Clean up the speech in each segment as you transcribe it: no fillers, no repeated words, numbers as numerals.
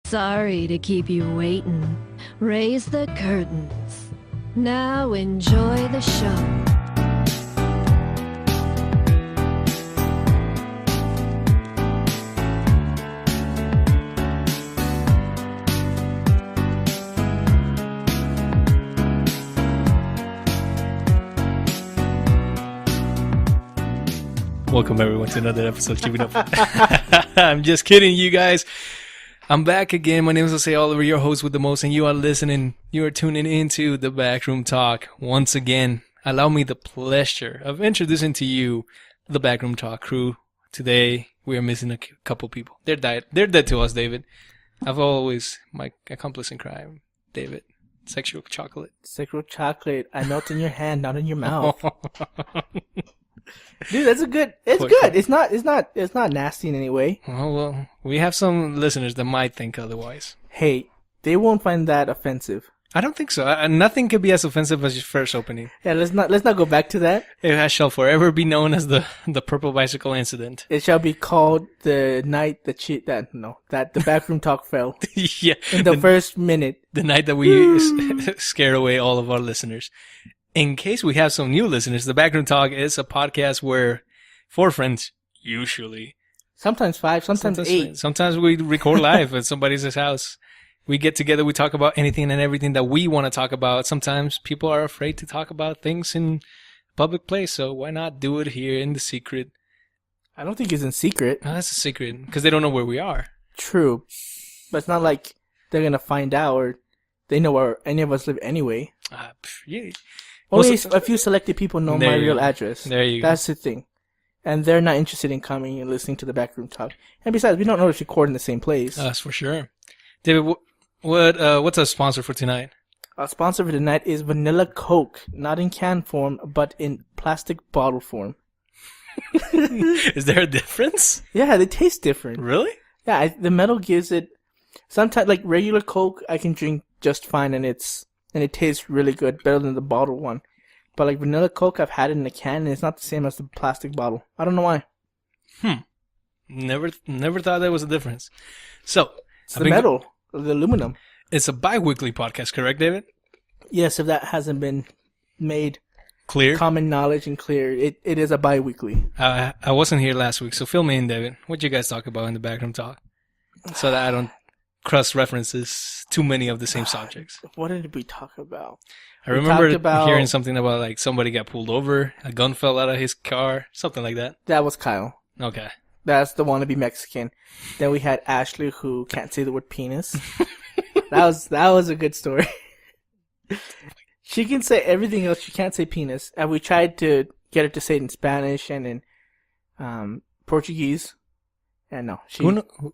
Sorry to keep you waiting. Raise the curtains. Now enjoy the show. Welcome everyone to another episode of Keeping Up. I'm just kidding, you guys. I'm back again. My name is Jose Oliver, your host with the most, and you are tuning into the Backroom Talk. Once again, allow me the pleasure of introducing to you the Backroom Talk crew. Today, we are missing a couple people. They're dead to us, David. I've always, my accomplice in crime, David. Sexual chocolate. Sexual chocolate. I melt in your hand, not in your mouth. Dude, that's good. It's good. It's not nasty in any way. Oh, well, we have some listeners that might think otherwise. Hey, they won't find that offensive. I don't think so. Nothing could be as offensive as your first opening. Yeah, let's not go back to that. It shall forever be known as the purple bicycle incident. It shall be called the night that the Backroom Talk fell. Yeah. In the first minute. The night that we scared away all of our listeners. In case we have some new listeners, the Backroom Talk is a podcast where four friends, usually. Sometimes five, sometimes eight. Sometimes we record live at somebody's house. We get together, we talk about anything and everything that we want to talk about. Sometimes people are afraid to talk about things in public place, so why not do it here in the secret? I don't think it's in secret. Oh, that's a secret, because they don't know where we are. True. But it's not like they're going to find out or they know where any of us live anyway. Yeah. Only a few selected people know my real address. There you go. That's the thing. And they're not interested in coming and listening to the Backroom Talk. And besides, we don't always record in the same place. That's for sure. David, what's our sponsor for tonight? Our sponsor for tonight is Vanilla Coke. Not in can form, but in plastic bottle form. Is there a difference? Yeah, they taste different. Really? Yeah, the metal gives it... Sometimes, like regular Coke, I can drink just fine and it tastes really good, better than the bottled one. But like vanilla Coke, I've had it in a can, and it's not the same as the plastic bottle. I don't know why. Never thought there was a difference. So it's the metal, the aluminum. It's a bi-weekly podcast, correct, David? Yes, if that hasn't been made clear, common knowledge and clear, it is a bi-weekly. I wasn't here last week, so fill me in, David. What you guys talk about in the Backroom Talk, so that I don't cross references too many of the same subjects. What did we talk about? I remember hearing something about like somebody got pulled over, a gun fell out of his car, something like that. That was Kyle. Okay. That's the wannabe Mexican. Then we had Ashley, who can't say the word penis. that was a good story. She can say everything else, she can't say penis. And we tried to get her to say it in Spanish and in Portuguese. And no.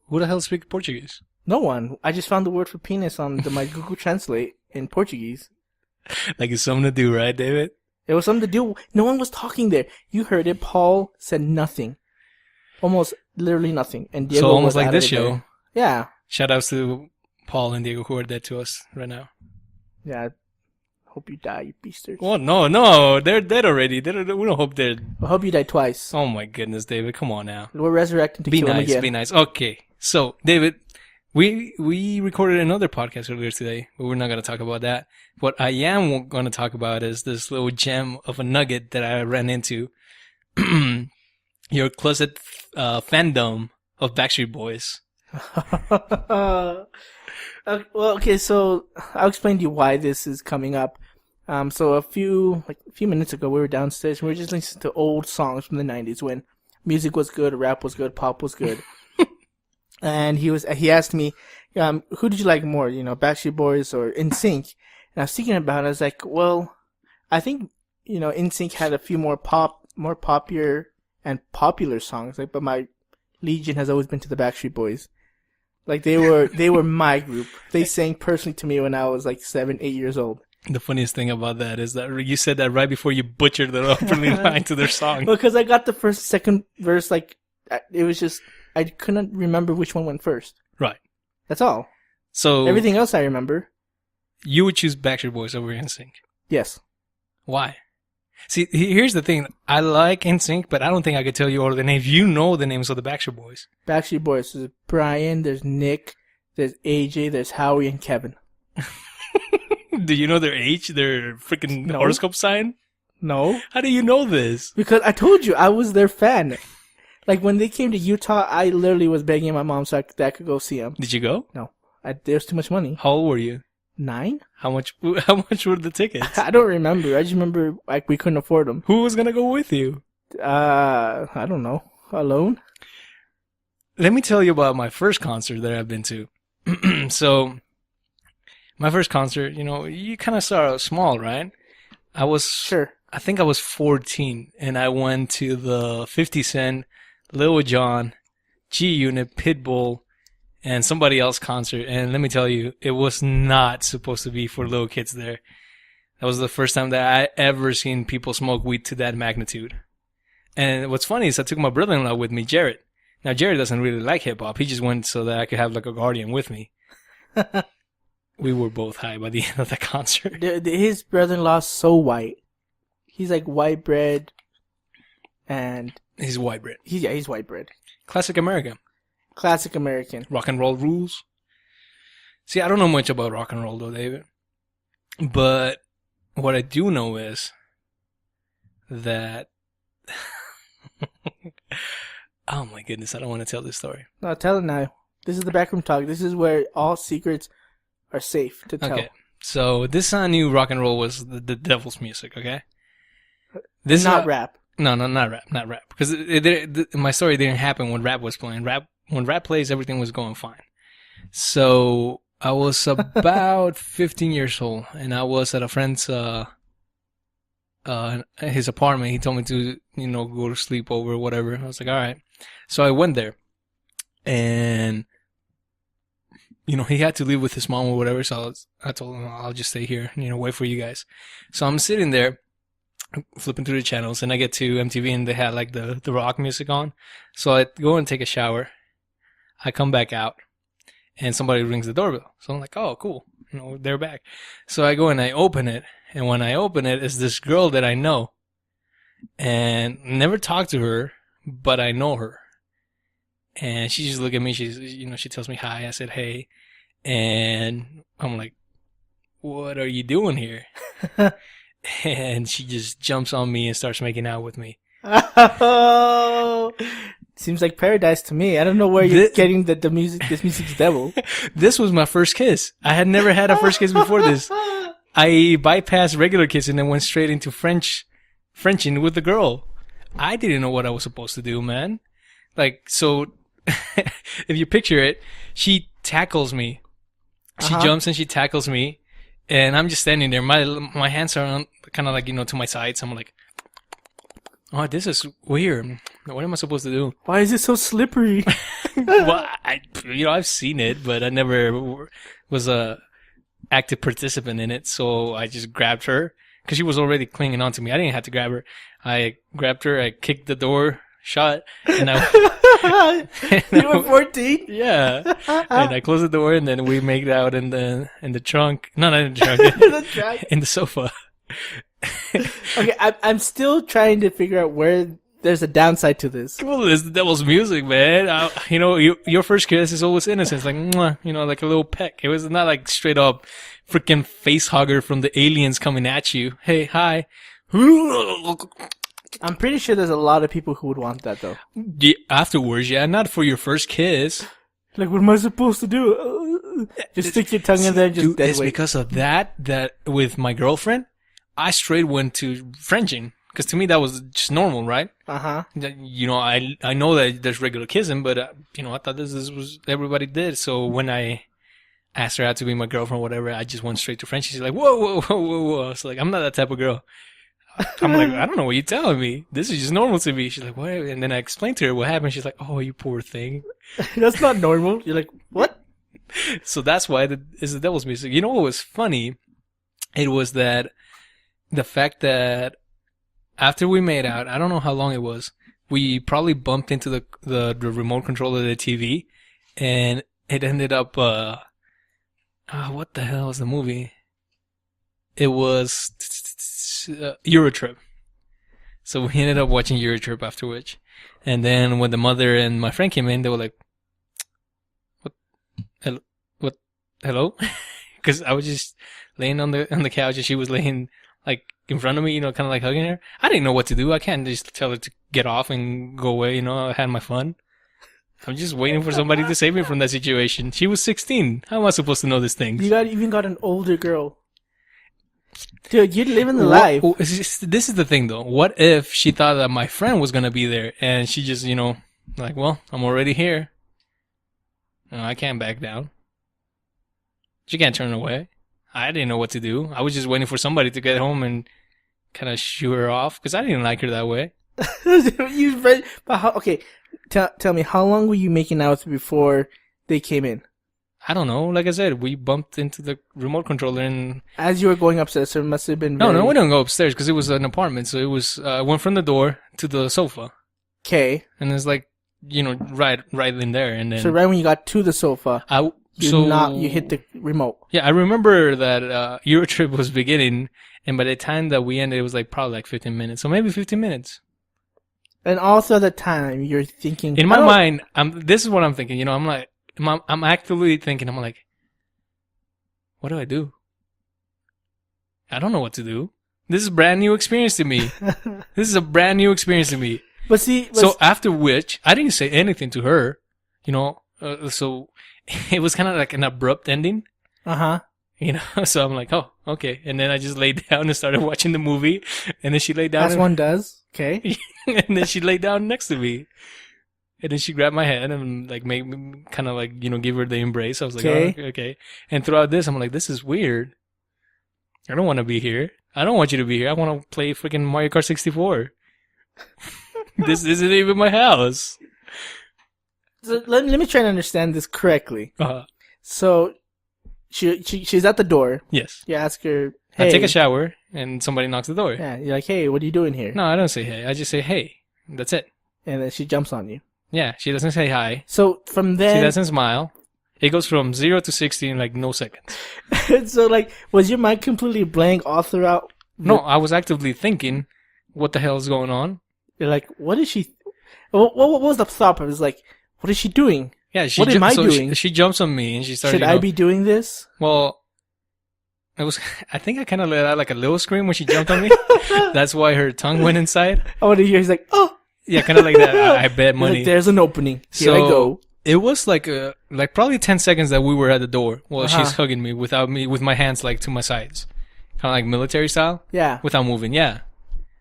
Who the hell speaks Portuguese? No one. I just found the word for penis on my Google Translate in Portuguese. Like it's something to do, right, David? It was something to do. No one was talking there. You heard it. Paul said nothing. Almost literally nothing. And Diego so almost was like this show. There. Yeah. Shout outs to Paul and Diego who are dead to us right now. Yeah. Hope you die, you beasters. Oh, no. They're dead already. We don't hope they're... I hope you die twice. Oh my goodness, David. Come on now. We're resurrecting to kill them again. Be nice. Okay. So, David... We recorded another podcast earlier today, but we're not going to talk about that. What I am going to talk about is this little gem of a nugget that I ran into. Your closet fandom of Backstreet Boys. Well, okay, so I'll explain to you why this is coming up. So a few minutes ago, we were downstairs and we were just listening to old songs from the 90s when music was good, rap was good, pop was good. And he asked me, who did you like more, Backstreet Boys or NSYNC? And I was thinking about it. I was like, well, I think, NSYNC had a few more popular and popular songs. Like, but my legion has always been to the Backstreet Boys. Like they were my group. They sang personally to me when I was like 7, 8 years old. The funniest thing about that is that you said that right before you butchered the opening line to their song. Well, because I got the second verse, like it was just. I couldn't remember which one went first. Right. That's all. So everything else I remember. You would choose Backstreet Boys over NSYNC? Yes. Why? See, here's the thing. I like NSYNC, but I don't think I could tell you all of the names. You know the names of the Backstreet Boys. Backstreet Boys. There's Brian, there's Nick, There's AJ, there's Howie, and Kevin. Do you know their age? Their freaking No. horoscope sign? No, How do you know this? because I told you I was their fan. Like when they came to Utah, I literally was begging my mom that I could go see them. Did you go? No, there's too much money. How old were you? 9? How much were the tickets? I don't remember. I just remember like we couldn't afford them. Who was gonna go with you? I don't know. Alone? Let me tell you about my first concert that I've been to. So, my first concert, you kind of start out small, right? Sure. I think I was 14, and I went to the 50 Cent, Lil Jon, G-Unit, Pitbull, and somebody else concert. And let me tell you, it was not supposed to be for little kids there. That was the first time that I ever seen people smoke weed to that magnitude. And what's funny is I took my brother-in-law with me, Jared. Now, Jared doesn't really like hip-hop. He just went so that I could have like a guardian with me. We were both high by the end of the concert. His brother-in-law's so white. He's like white bread, and He's white bread. he's white bread. Classic American. Classic American. Rock and roll rules. See, I don't know much about rock and roll though, David. But what I do know is that... Oh my goodness, I don't want to tell this story. No, tell it now. This is the Backroom Talk. This is where all secrets are safe to tell. Okay, so this I knew rock and roll was the devil's music, okay? This Not rap. No, not rap. Because my story didn't happen when rap was playing. When rap plays, everything was going fine. So I was about 15 years old, and I was at a friend's his apartment. He told me to go to sleep over or whatever. I was like, all right. So I went there, and he had to leave with his mom or whatever. So I told him I'll just stay here, wait for you guys. So I'm sitting there, flipping through the channels, and I get to MTV, and they had like the rock music on. So I go and take a shower. I come back out, and somebody rings the doorbell. So I'm like, oh, cool. They're back. So I go and I open it, and when I open it, it's this girl that I know, and never talked to her, but I know her. And she just looked at me. She tells me hi. I said hey, and I'm like, what are you doing here? And she just jumps on me and starts making out with me. Oh, seems like paradise to me. I don't know where you're getting the music. This music's devil. This was my first kiss. I had never had a first kiss before this. I bypassed regular kiss and then went straight into Frenching with the girl. I didn't know what I was supposed to do, man. Like, so, if you picture it, she tackles me. She jumps and she tackles me. And I'm just standing there. My hands are on, kind of like, to my sides. I'm like, oh, this is weird. What am I supposed to do? Why is it so slippery? Well, I've seen it, but I never was a active participant in it. So I just grabbed her because she was already clinging on to me. I didn't have to grab her. I grabbed her. I kicked the door shut, and You were 14? Yeah. And I closed the door, and then we made out in the trunk. No, not in the trunk. In the sofa. Okay, I'm still trying to figure out where there's a downside to this. Well, it's the devil's music, man. Your first kiss is always innocent. It's like, mwah, like a little peck. It was not like straight up freaking face hugger from the aliens coming at you. Hey, hi. I'm pretty sure there's a lot of people who would want that, though. Yeah, afterwards, yeah, not for your first kiss. Like, what am I supposed to do? Just stick your tongue in there and just Dude, it's because of that with my girlfriend, I straight went to Frenching. Because to me, that was just normal, right? Uh-huh. I know that there's regular kissing, but, I thought this was everybody did. So when I asked her out to be my girlfriend or whatever, I just went straight to Frenching. She's like, whoa. It's like, I'm not that type of girl. I'm like, I don't know what you're telling me. This is just normal to me. She's like, what? And then I explained to her what happened. She's like, oh, you poor thing. That's not normal. You're like, what? So that's why it's the devil's music. You know what was funny? It was that the fact that after we made out, I don't know how long it was, we probably bumped into the remote control of the TV, and it ended up, what the hell was the movie? It was Eurotrip. So we ended up watching Eurotrip afterwards. And then when the mother and my friend came in, they were like, hello? Because I was just laying on the couch and she was laying like in front of me, kind of like hugging her. I didn't know what to do. I can't just tell her to get off and go away. I had my fun. I'm just waiting for somebody to save me from that situation. She was 16. How am I supposed to know these things? You even got an older girl. Dude, you're living the life. This is the thing, though. What if she thought that my friend was going to be there and she just, like, well, I'm already here. I can't back down. She can't turn away. I didn't know what to do. I was just waiting for somebody to get home and kind of shoo her off because I didn't like her that way. Okay, tell me, how long were you making out before they came in? I don't know. Like I said, we bumped into the remote controller and... As you were going upstairs, so it must have been No, we didn't go upstairs because it was an apartment. So it was, went from the door to the sofa. Okay. And it's like, right in there. And then... So right when you got to the sofa, you hit the remote. Yeah, I remember that Eurotrip was beginning, and by the time that we ended, it was probably 15 minutes. So maybe 15 minutes. And also at the time, you're thinking... In my mind, this is what I'm thinking. I'm like... I'm actively thinking, I'm like, what do I do? I don't know what to do. This is a brand new experience to me. This is a brand new experience to me. So after which, I didn't say anything to her, so it was kind of like an abrupt ending. Uh-huh. So I'm like, oh, okay. And then I just laid down and started watching the movie. And then she laid down. As one does. Okay. And then she laid down next to me. And then she grabbed my hand and made me kind of give her the embrace. I was like, oh, okay. And throughout this, I'm like, this is weird. I don't want to be here. I don't want you to be here. I want to play freaking Mario Kart 64. This isn't even my house. So let me try to understand this correctly. Uh-huh. So she's at the door. Yes. You ask her, hey. I take a shower and somebody knocks the door. Yeah. You're like, hey, what are you doing here? No, I don't say hey. I just say hey. That's it. And then she jumps on you. Yeah, she doesn't say hi. So from then... She doesn't smile. It goes from 0 to 60 in no seconds. So was your mind completely blank all throughout? No, I was actively thinking, what the hell is going on? You're like, what is she... What was the thought? I was like, what is she doing? Yeah, what am I doing? She jumps on me and she starts... Should I be doing this? Well, I think I kind of let out a little scream when she jumped on me. That's why her tongue went inside. I want to hear, he's like, oh! Yeah, kind of like that. I bet money. Like, there's an opening. Here I go. It was probably 10 seconds that we were at the door while she's hugging me with my hands to my sides. Kind of like military style. Yeah. Without moving, yeah.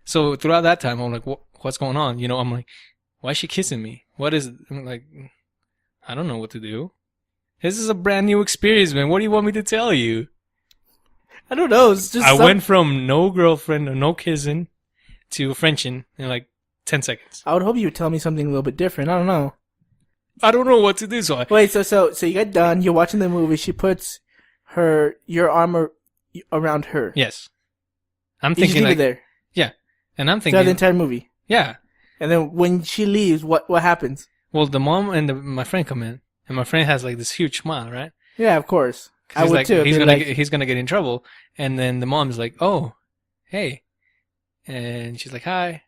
So throughout that time, I'm like, what's going on? I'm like, why is she kissing me? What is it? I'm like, I don't know what to do. This is a brand new experience, man. What do you want me to tell you? I don't know. It's just I went from no girlfriend or no kissing to Frenching in 10 seconds. I would hope you would tell me something a little bit different. I don't know. I don't know what to do. So wait, so you get done. You're watching the movie. She puts your arm around her. Yes. I'm thinking you leave it there. Yeah, and I'm thinking throughout the entire movie. Yeah. And then when she leaves, what happens? Well, the mom and my friend come in, and my friend has this huge smile, right? Yeah, of course. I would too. He's gonna get in trouble, and then the mom's like, "Oh, hey," and she's like, "Hi."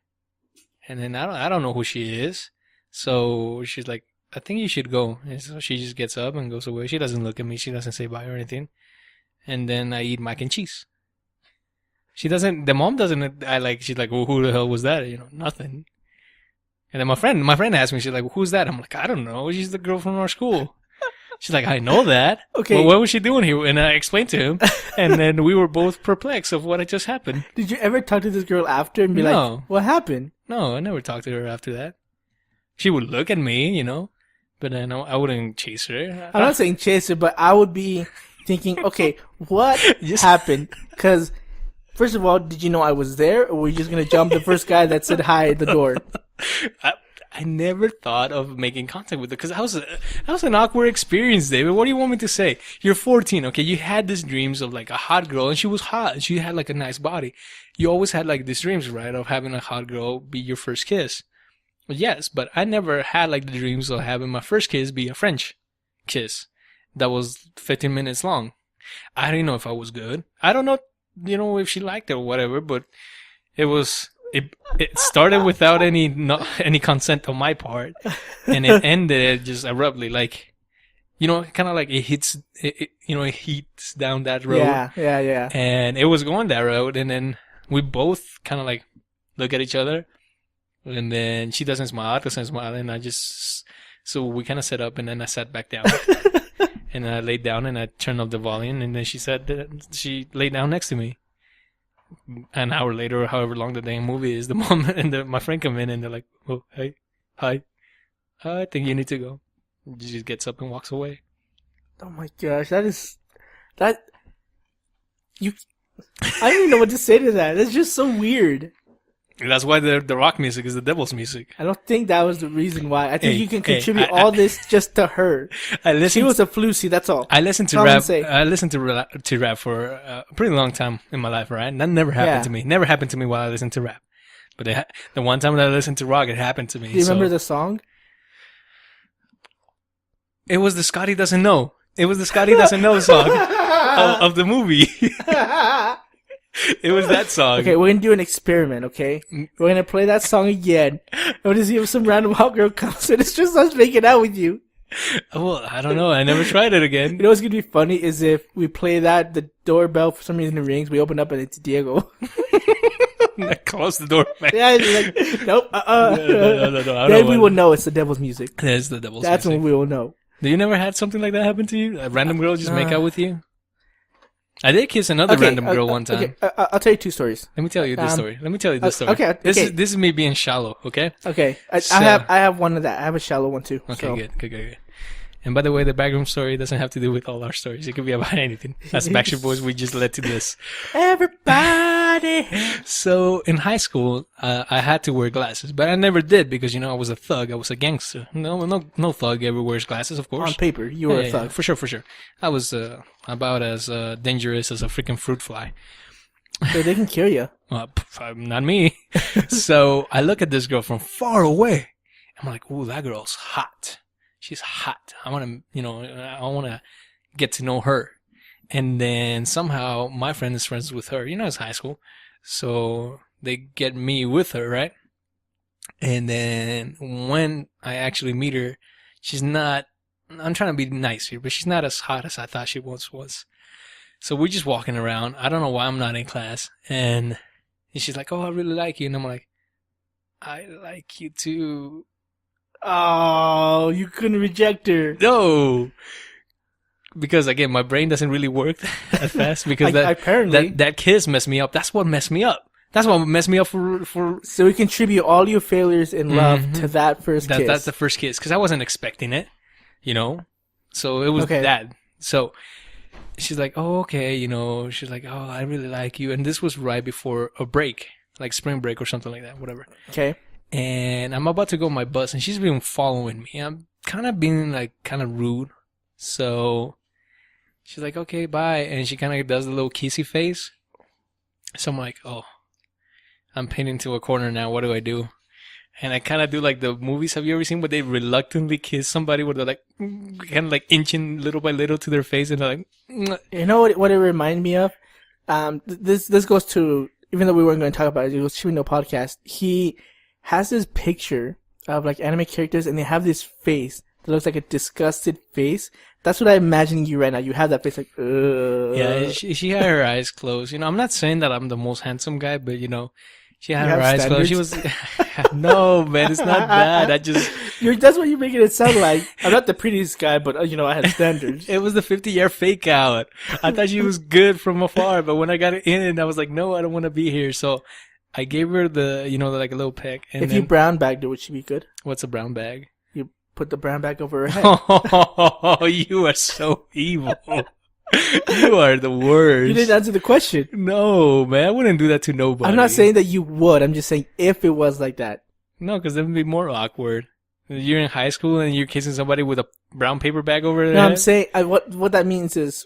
And then I don't know who she is. So she's like, I think you should go. And so she just gets up and goes away. She doesn't look at me. She doesn't say bye or anything. And then I eat mac and cheese. The mom doesn't, she's like, well, who the hell was that? Nothing. And then my friend asked me, she's like, well, who's that? I'm like, I don't know. She's the girl from our school. She's like, I know that. Okay. Well, what was she doing here? And I explained to him. And then we were both perplexed of what had just happened. Did you ever talk to this girl after and be like, what happened? No, I never talked to her after that. She would look at me, but then I wouldn't chase her. I'm not saying chase her, but I would be thinking, okay, what happened? Because, first of all, did you know I was there? Or were you just going to jump the first guy that said hi at the door? I never thought of making contact with her because that was an awkward experience, David. What do you want me to say? You're 14, okay? You had these dreams of a hot girl, and she was hot. She had a nice body. You always had these dreams, right, of having a hot girl be your first kiss. Well, yes, but I never had the dreams of having my first kiss be a French kiss that was 15 minutes long. I didn't know if I was good. I don't know, if she liked it or whatever, but it was. It started without any consent on my part, and it ended just abruptly. You know, kind of like it hits, it heats down that road. Yeah. And it was going that road, and then we both kind of like look at each other, and then she doesn't smile, I doesn't smile, and so we kind of set up, and then I sat back down, and I laid down, and I turned up the volume, and then she laid down next to me. An hour later, or however long the dang movie is, the mom and my friend come in, and they're like, "Oh, hey, hi, I think you need to go." She just gets up and walks away. Oh my gosh, I don't even know what to say to that. That's just so weird. And that's why the rock music is the devil's music. I don't think that was the reason why. I think you can contribute all this just to her. She was a floozy, that's all. I listened to rap. I listened to rap for a pretty long time in my life, right? And that never happened to me. Never happened to me while I listened to rap. But the one time that I listened to rock, it happened to me. Do you remember the song? It was the Scotty Doesn't Know. It was the Scotty Doesn't Know song of the movie. It was that song. Okay, we're going to do an experiment, okay? We're going to play that song again. And we're going to see if some random hot girl comes and it's just us making out with you. Well, I don't know. I never tried it again. You know what's going to be funny is if we play that, the doorbell, for some reason it rings, we open up and it's Diego. I close the door, man. Yeah, he's like, nope, No. Then we will know it's the devil's music. It's the devil's music. That's when we will know. Do you never had something like that happen to you? A random girl just make out with you? I did kiss another random girl one time. Okay, I'll tell you two stories. Let me tell you this story. Okay. This is me being shallow, okay? Okay. I have one of that. I have a shallow one too. Okay, so. good. And by the way, the backroom story doesn't have to do with all our stories. It could be about anything. As Backstreet Boys, we just led to this. Everybody. So in high school, I had to wear glasses, but I never did because I was a thug. I was a gangster. No thug ever wears glasses, of course. On paper, you were a thug. Yeah, for sure. I was about as dangerous as a freaking fruit fly. So they can kill you. Not me. So I look at this girl from far away. I'm like, ooh, that girl's hot. She's hot. I want to get to know her. And then somehow my friend is friends with her. It's high school. So they get me with her, right? And then when I actually meet her, she's not, I'm trying to be nice here, but she's not as hot as I thought she once was. So we're just walking around. I don't know why I'm not in class. And she's like, oh, I really like you. And I'm like, I like you too. Oh, you couldn't reject her. No. Because again, my brain doesn't really work that fast because that kiss messed me up. That's what messed me up. That's what messed me up for. So we contribute all your failures in love to that first kiss. That's the first kiss because I wasn't expecting it, So it was that. So she's like, oh, okay, She's like, oh, I really like you, and this was right before a break, like spring break or something like that, whatever. Okay. And I'm about to go on my bus, and she's been following me. I'm kind of being kind of rude, so she's like, okay, bye, and she kind of does the little kissy face. So I'm like, oh, I'm pinned into a corner now. What do I do? And I kind of do like the movies. Have you ever seen where they reluctantly kiss somebody where they're like, kind of like inching little by little to their face and they're like, mwah. You know what it reminded me of? This goes to, even though we weren't going to talk about it, it was Chimino podcast. He has this picture of like anime characters and they have this face that looks like a disgusted face. That's what I'm imagining you right now. You have that face like, ugh. Yeah, she had her eyes closed. I'm not saying that I'm the most handsome guy, but she had her eyes standards? closed. She was, no, man, it's not that. That's what you're making it sound like. I'm not the prettiest guy, but I had standards. It was the 50-year fake out. I thought she was good from afar, but when I got in, I was like, no, I don't want to be here. So I gave her the, like a little peck. And if you brown bagged her, would she be good? What's a brown bag? You put the brown bag over her head. Oh, you are so evil. You are the worst. You didn't answer the question. No, man, I wouldn't do that to nobody. I'm not saying that you would. I'm just saying if it was like that. No, because then it'd be more awkward. You're in high school and you're kissing somebody with a brown paper bag over their head. I'm saying what that means is,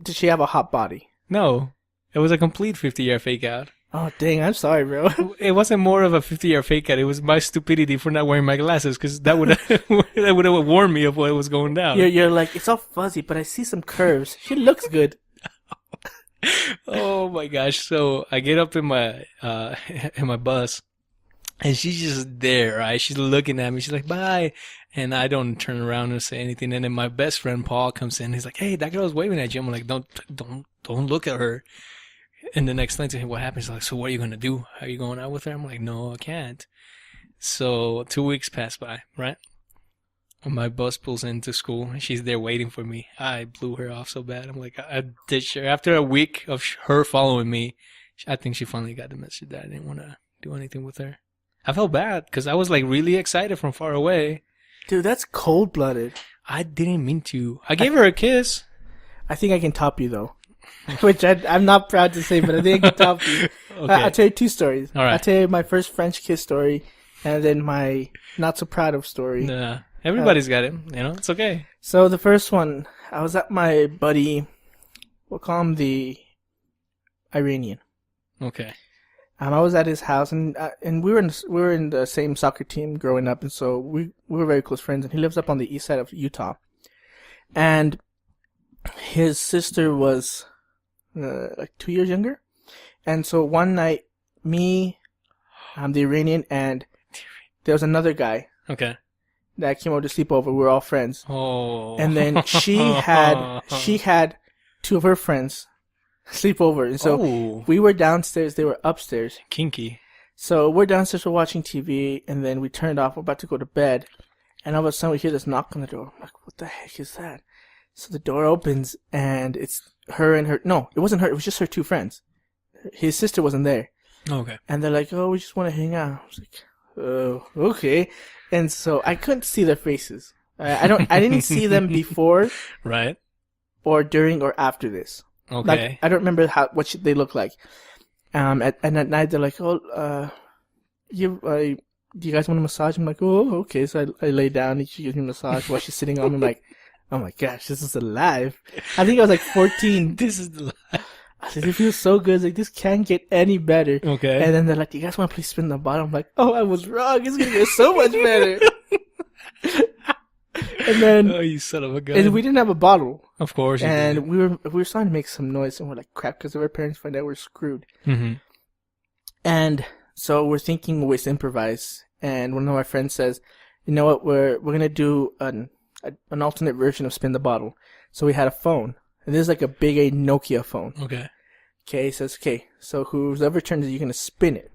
did she have a hot body? No, it was a complete 50-year fake out. Oh, dang, I'm sorry, bro. It wasn't more of a 50-year fake out. It was my stupidity for not wearing my glasses because that would have warned me of what was going down. You're like, it's all fuzzy, but I see some curves. She looks good. Oh my gosh. So I get up in my bus And she's just there, right? She's looking at me. She's like, bye. And I don't turn around and say anything. And then my best friend, Paul, comes in. He's like, hey, that girl's waving at you. I'm like, don't look at her. And then I explain to him what happened. He's like, so what are you going to do? Are you going out with her? I'm like, no, I can't. So 2 weeks pass by, right? My bus pulls into school. She's there waiting for me. I blew her off so bad. I'm like, I ditched her. After a week of her following me, I think she finally got the message that I didn't want to do anything with her. I felt bad because I was like really excited from far away. Dude, that's cold-blooded. I didn't mean to. I gave her a kiss. I think I can top you, though. Which I'm not proud to say, but I think I can top you. Okay. I'll tell you 2 stories. All right. I'll tell you my first French kiss story, and then my not-so-proud of story. Nah, everybody's got it. You know, it's okay. So the first one, I was at my buddy, we'll call him the Iranian. Okay. I was at his house, and we were in the same soccer team growing up, and so we were very close friends. And he lives up on the east side of Utah, and his sister was like 2 years younger. And so one night, me, I'm the Iranian, and there was another guy Okay. that came over to sleep over. We were all friends, Oh. and then she had 2 of her friends sleep over, and so Oh. we were downstairs, they were upstairs. Kinky. So we're downstairs, we're watching TV, and then we turned off, we're about to go to bed, and all of a sudden we hear this knock on the door. I'm like, what the heck is that? So the door opens, and it's her and her, no, it wasn't her, it was just her 2 friends. His sister wasn't there. Okay. And they're like, oh, we just want to hang out. I was like, oh, okay. And so I couldn't see their faces. I didn't see them before Right. or during or after this. Okay. Like, I don't remember what they look like. And at night they're like, oh, do you guys want a massage? I'm like, oh, okay. So I lay down and she gives me a massage while she's sitting on me. I'm like, oh my gosh, this is alive. I think I was like 14. This is the I said, it feels so good. It's like, this can't get any better. Okay. And then they're like, do you guys want to please spin the bottle? I'm like, oh, I was wrong. It's going to get so much better. And then, oh, you son of a gun. and we didn't have a bottle. Of course you And did. we were starting to make some noise, and we're like, crap, because if our parents find out, we're screwed. Mm-hmm. And so we're thinking ways to improvise. And one of my friends says, you know what, we're going to do an alternate version of spin the bottle. So we had a phone. And this is like a big A Nokia phone. Okay. Okay, he says, okay, so whoever turns it, you're going to spin it.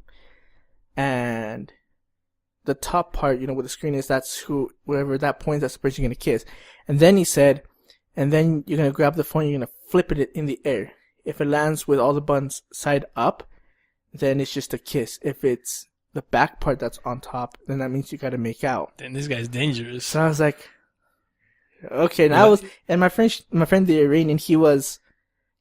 And the top part, where the screen is, that's whoever that points, that's the person you're going to kiss. And then he said, and then you're going to grab the phone, you're going to flip it in the air. If it lands with all the buttons side up, then it's just a kiss. If it's the back part that's on top, then that means you got to make out. Then this guy's dangerous. So I was like, okay, and and my friend the Iranian, he was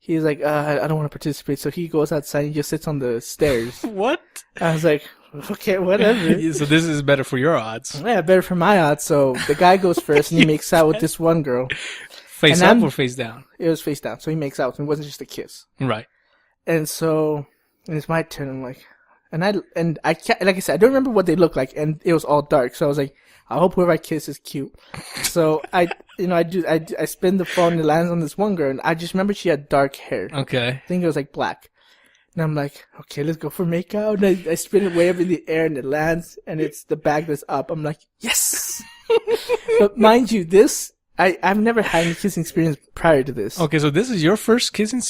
like, I don't want to participate. So he goes outside and just sits on the stairs. What? I was like, okay, whatever. So this is better for your odds. Yeah, better for my odds. So the guy goes first and he makes out with this one girl. Face And up or face down? It was face down. So he makes out with me. It wasn't just a kiss. Right. And so, and it's my turn. I'm like, and I can't, like I said, I don't remember what they look like, and it was all dark. So I was like, I hope whoever I kiss is cute. So I spin the phone and it lands on this one girl, and I just remember she had dark hair. Okay. I think it was like black. And I'm like, okay, let's go for makeout. And I spin it way up in the air and it lands, and it's the bag that's up. I'm like, yes! But mind you, I've never had any kissing experience prior to this. Okay, so this is your first kissing?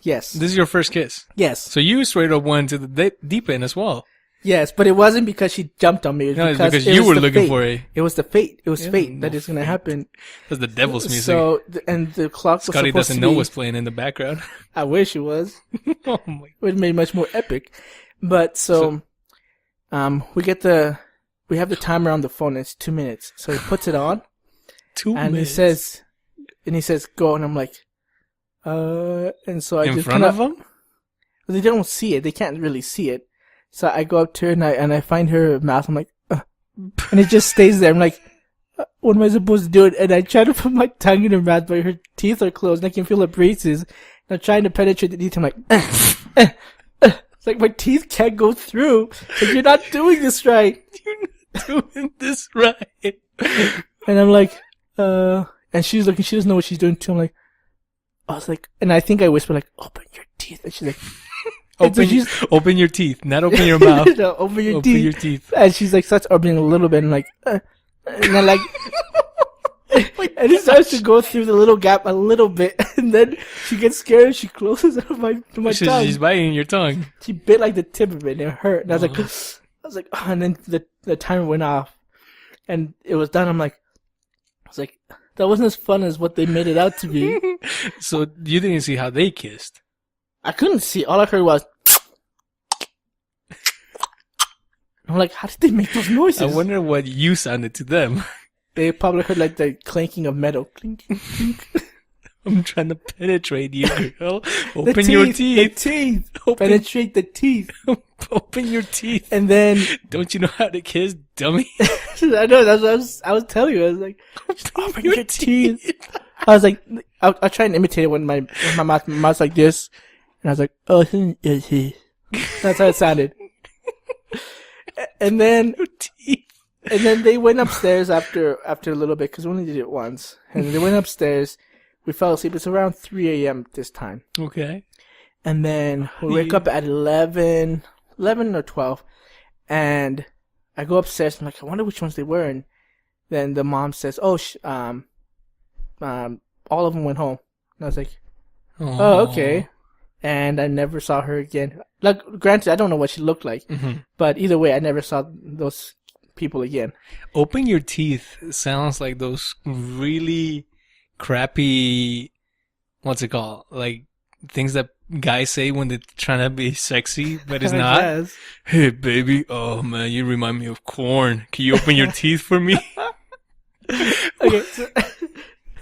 Yes. This is your first kiss? Yes. So you straight up went to the deep end as well? Yes, but it wasn't because she jumped on me. It was No, it's because because it you was were the looking fate. for it. It was the fate. It was Yeah, fate no that is going to fate. happen. That's the devil's music. So, and the clock was Scotty supposed doesn't to know be, what's playing in the background. I wish it was. Oh my. It would have made it much more epic. But we have the timer on the phone. It's 2 minutes. So he puts it on. 2 And minutes. he says, go. And I'm like, and so I in just front of them? They don't see it. They can't really see it. So I go up to her and I find her mouth. I'm like, and it just stays there. I'm like, what am I supposed to do? And I try to put my tongue in her mouth, but her teeth are closed and I can feel the braces. And I'm trying to penetrate the teeth. I'm like, it's like my teeth can't go through. Like, you're not doing this right. You're not doing this right. And I'm like, and she's looking, she doesn't know what she's doing too. I was like, and I think I whispered like, open your teeth. And she's like, Open your teeth, not open your mouth. No, open your Open teeth. your teeth. And she's like starts opening a little bit and like, and then like, and it starts to go through the little gap a little bit, and then she gets scared. She closes out my tongue. She's biting your tongue. She bit like the tip of it, and it hurt. And I was like, oh, and then the timer went off, and it was done. I was like, that wasn't as fun as what they made it out to be. So you didn't see how they kissed. I couldn't see. All I heard was. I'm like, how did they make those noises? I wonder what you sounded to them. They probably heard like the clanking of metal. Clink, clink. I'm trying to penetrate you, girl. Open your teeth. The teeth. Penetrate the teeth. Open your teeth. And then... Don't you know how to kiss, dummy? I know, that's what I was telling you. I was like, open your teeth. I was like, I'll try and imitate it when my mouth's like this. And I was like, oh, that's how it sounded. And then they went upstairs after a little bit, because we only did it once. And they went upstairs. We fell asleep. It's around 3 a.m. this time. Okay. And then we wake up at 11 or 12. And I go upstairs. I'm like, I wonder which ones they were. And then the mom says, oh, all of them went home. And I was like, oh, okay. And I never saw her again. Like, granted, I don't know what she looked like. Mm-hmm. But either way, I never saw those people again. Open your teeth sounds like those really crappy, what's it called? Like, things that guys say when they're trying to be sexy, but it's not. Yes. Hey, baby. Oh, man, you remind me of corn. Can you open your teeth for me? Okay,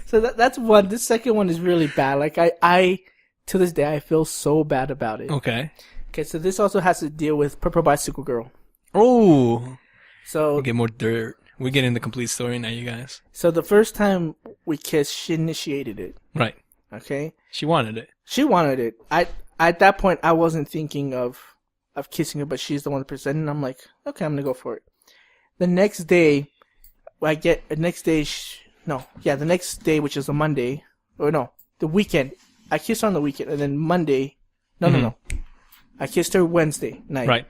so that's one. This second one is really bad. Like, I to this day, I feel so bad about it. Okay. Okay, so this also has to deal with Purple Bicycle Girl. Oh. So we get more dirt. We get in the complete story now, you guys. So the first time we kissed, she initiated it. Right. Okay. She wanted it. She wanted it. At that point, I wasn't thinking of kissing her, but she's the one that presented. And I'm like, okay, I'm gonna go for it. The next day, the next day, which is a Monday, or no, the weekend. I kissed her on the weekend, and then Monday, no. I kissed her Wednesday night. Right.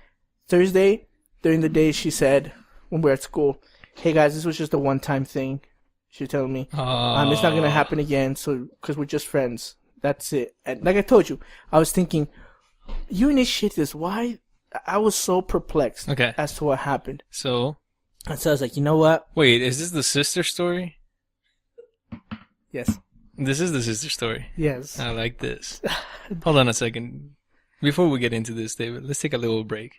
Thursday, during the day, she said, when we were at school, hey guys, this was just a one-time thing. She was telling me, it's not going to happen again, so, because we're just friends. That's it. And like I told you, I was thinking, you initiated this. Why? I was so perplexed as to what happened. So I was like, you know what? Wait, is this the sister story? Yes. This is the sister story. Yes. I like this. Hold on a second. Before we get into this, David, let's take a little break.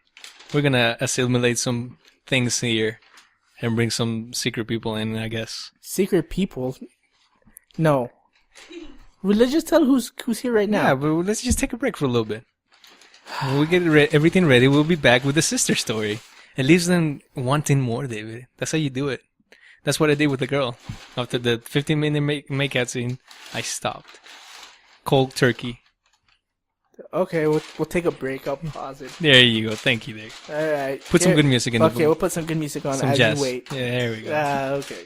We're going to assimilate some things here and bring some secret people in, I guess. Secret people? No. Well, let's just tell who's here right now. Yeah, but let's just take a break for a little bit. When we get everything ready, we'll be back with the sister story. It leaves them wanting more, David. That's how you do it. That's what I did with the girl. After the 15-minute make-out scene, I stopped. Cold turkey. Okay, we'll take a break. I'll pause it. There you go. Thank you, Nick. All right. Put some good music in. Okay, we'll put some good music on some as jazz. you wait. Yeah, there we go. Okay.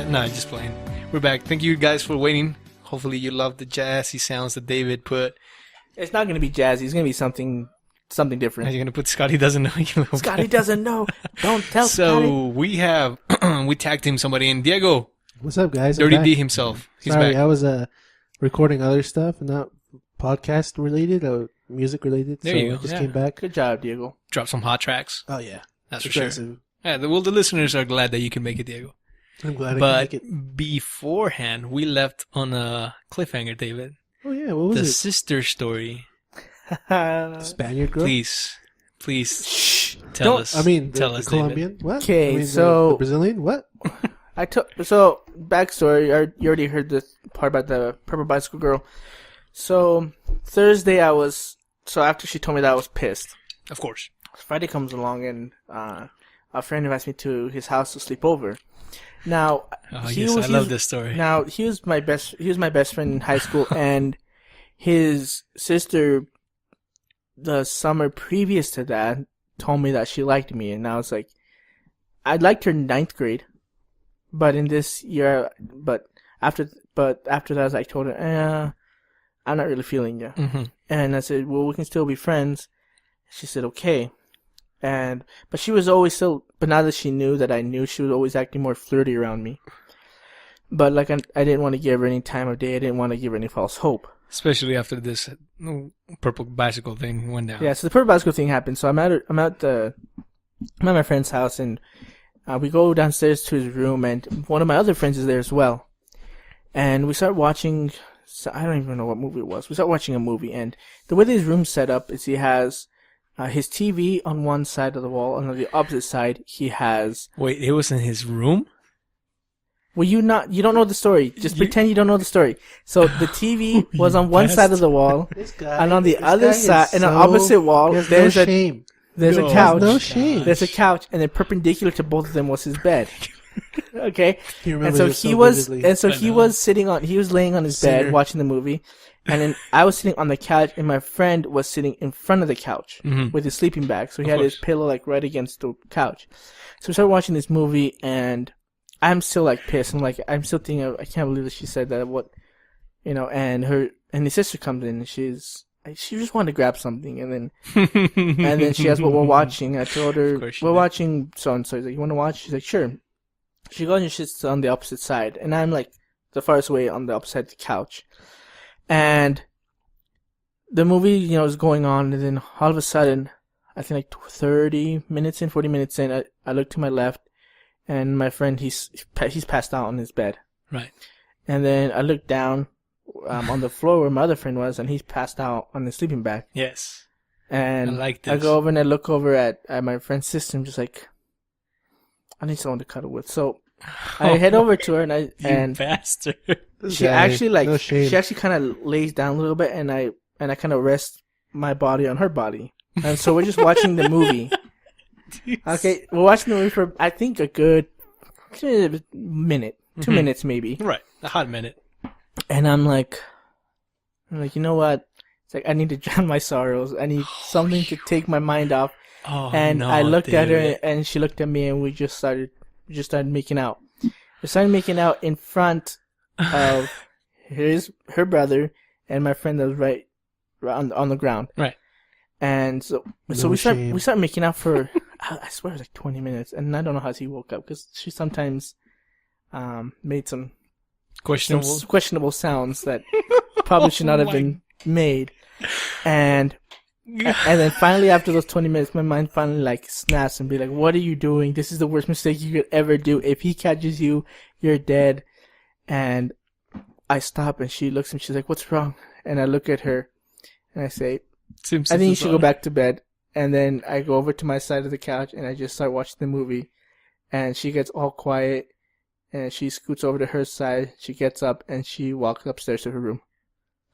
No, just playing. We're back. Thank you guys for waiting. Hopefully you love the jazzy sounds that David put. It's not going to be jazzy. It's going to be something different. Are you going to put Scotty doesn't know? Scotty doesn't know. Don't tell Scotty. So we have, we tagged him somebody in. Diego. What's up, guys? Dirty D himself. He's Sorry, back. I was recording other stuff, not podcast related or music related. There you go. I just came back. Good job, Diego. Drop some hot tracks. Oh, yeah. That's for sure. Yeah, the listeners are glad that you can make it, Diego. I'm glad I can make it. But beforehand, we left on a cliffhanger, David. Oh, yeah. What was it? The sister story. The Spaniard girl? Please, tell us. I mean, tell the us, Colombian? David. What? Okay, I mean, so... The Brazilian? What? So, backstory. You already heard the part about the Purple Bicycle Girl. So, Thursday I was so after she told me that, I was pissed. Of course. Friday comes along, and a friend invites me to his house to sleep over. Now, I love this story. Now, he was my best friend in high school, and his sister, the summer previous to that, told me that she liked me, and I was like, I liked her in 9th grade, but in this year, after that, I told her, I'm not really feeling you. Mm-hmm. And I said, well, we can still be friends. She said, okay. But she was always but now that she knew that I knew, she was always acting more flirty around me. But like, I didn't want to give her any time of day. I didn't want to give her any false hope. Especially after this purple bicycle thing went down. Yeah, so the purple bicycle thing happened. So I'm at my friend's house, and we go downstairs to his room, and one of my other friends is there as well. And we start watching, I don't even know what movie it was. We start watching a movie, and the way this room's set up is he has his TV on one side of the wall, and on the opposite side he has... Wait, it was in his room? Well, you don't know the story. Just pretend you don't know the story. So the TV was on one side of the wall, and on the other side, in the opposite wall, there's a couch. No shame. There's a couch, and then perpendicular to both of them was his bed. Okay, He and so he was laying on his bed watching the movie, and then I was sitting on the couch, and my friend was sitting in front of the couch with his sleeping bag. So he had his pillow like right against the couch. So we started watching this movie, and I'm still like pissed. I'm still thinking, I can't believe that she said that. What, and his sister comes in, and she just wanted to grab something, and then she asked what we're watching. I told her we're watching so and so. He's like, you want to watch? She's like, sure. She goes and sits on the opposite side, and I'm like the farthest way on the opposite side of the couch. And the movie, is going on, and then all of a sudden, I think like 40 minutes in, I look to my left, and my friend, he's passed out on his bed. Right. And then I look down on the floor where my other friend was, and he's passed out on his sleeping bag. Yes. And I like this. I go over and I look over at my friend's sister, and just like, I need someone to cuddle with. So I head over to her, and bastard. She actually kind of lays down a little bit, and I kind of rest my body on her body, and so we're just watching the movie. Okay, we're watching the movie for I think a good minute, 2 minutes maybe. Right, a hot minute. And I'm like, you know what? It's like I need to drown my sorrows. I need something to take my mind off. And I looked at her, and she looked at me, and we just started making out. We started making out in front of her brother and my friend that was right on the ground. Right. And so we start making out for I swear it was like 20 minutes, and I don't know how she woke up because she sometimes made some questionable sounds that probably should not have been made. And then finally, after those 20 minutes, my mind finally like snaps and be like, "What are you doing? This is the worst mistake you could ever do. If he catches you, you're dead." And I stop, and she looks at me. She's like, "What's wrong?" And I look at her, and I say, "I think you should go back to bed." And then I go over to my side of the couch, and I just start watching the movie. And she gets all quiet, and she scoots over to her side. She gets up, and she walks upstairs to her room.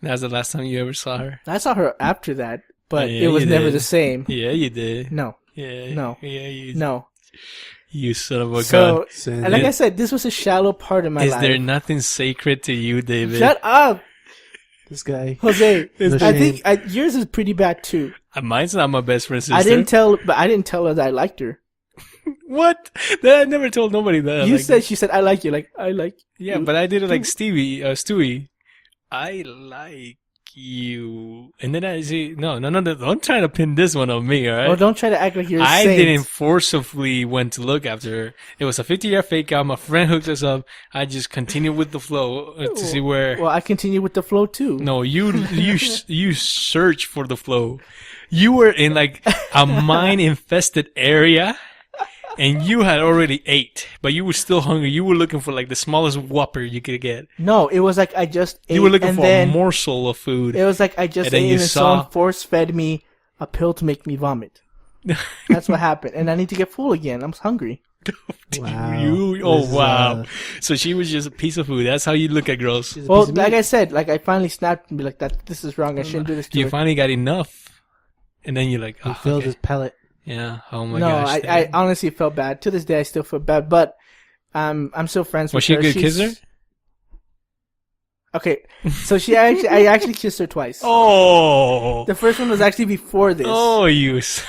That was the last time you ever saw her? I saw her after that, but it was never the same. Yeah, you did. No. Yeah. No. Yeah, you did. No. You son of a gun. And like I said, this was a shallow part of my life. Is there nothing sacred to you, David? Shut up! This guy. Jose, I think yours is pretty bad too. Mine's not my best friend's sister. I didn't tell her that I liked her. What? I never told nobody that. She said, I like you. Like, I like you. Yeah, but I did it like Stewie. I like you. And then I say, no, don't try to pin this one on me, alright? Well, don't try to act like you're a I saint. didn't forcibly went to look after her. It was a 50-yard fake out. My friend hooked us up. I just continued with the flow to see where... Well, I continued with the flow too. No, you search for the flow. You were in like a mine-infested area, and you had already ate, but you were still hungry. You were looking for like the smallest whopper you could get. No, it was like I just ate. You were looking for a morsel of food. It was like I just ate, and someone force-fed me a pill to make me vomit. That's what happened, and I need to get full again. I'm hungry. Wow. Wow. So she was just a piece of food. That's how you look at girls. Well, like I said, like I finally snapped and be like, "This is wrong. I shouldn't do this to her." You finally got enough. And then you're like, He oh, filled okay. his pellet. Yeah. Oh my No, gosh. I honestly felt bad. To this day, I still feel bad. But I'm still friends with Was she her. a good kisser? Okay, so I actually kissed her twice. Oh. The first one was actually before this. Oh, you son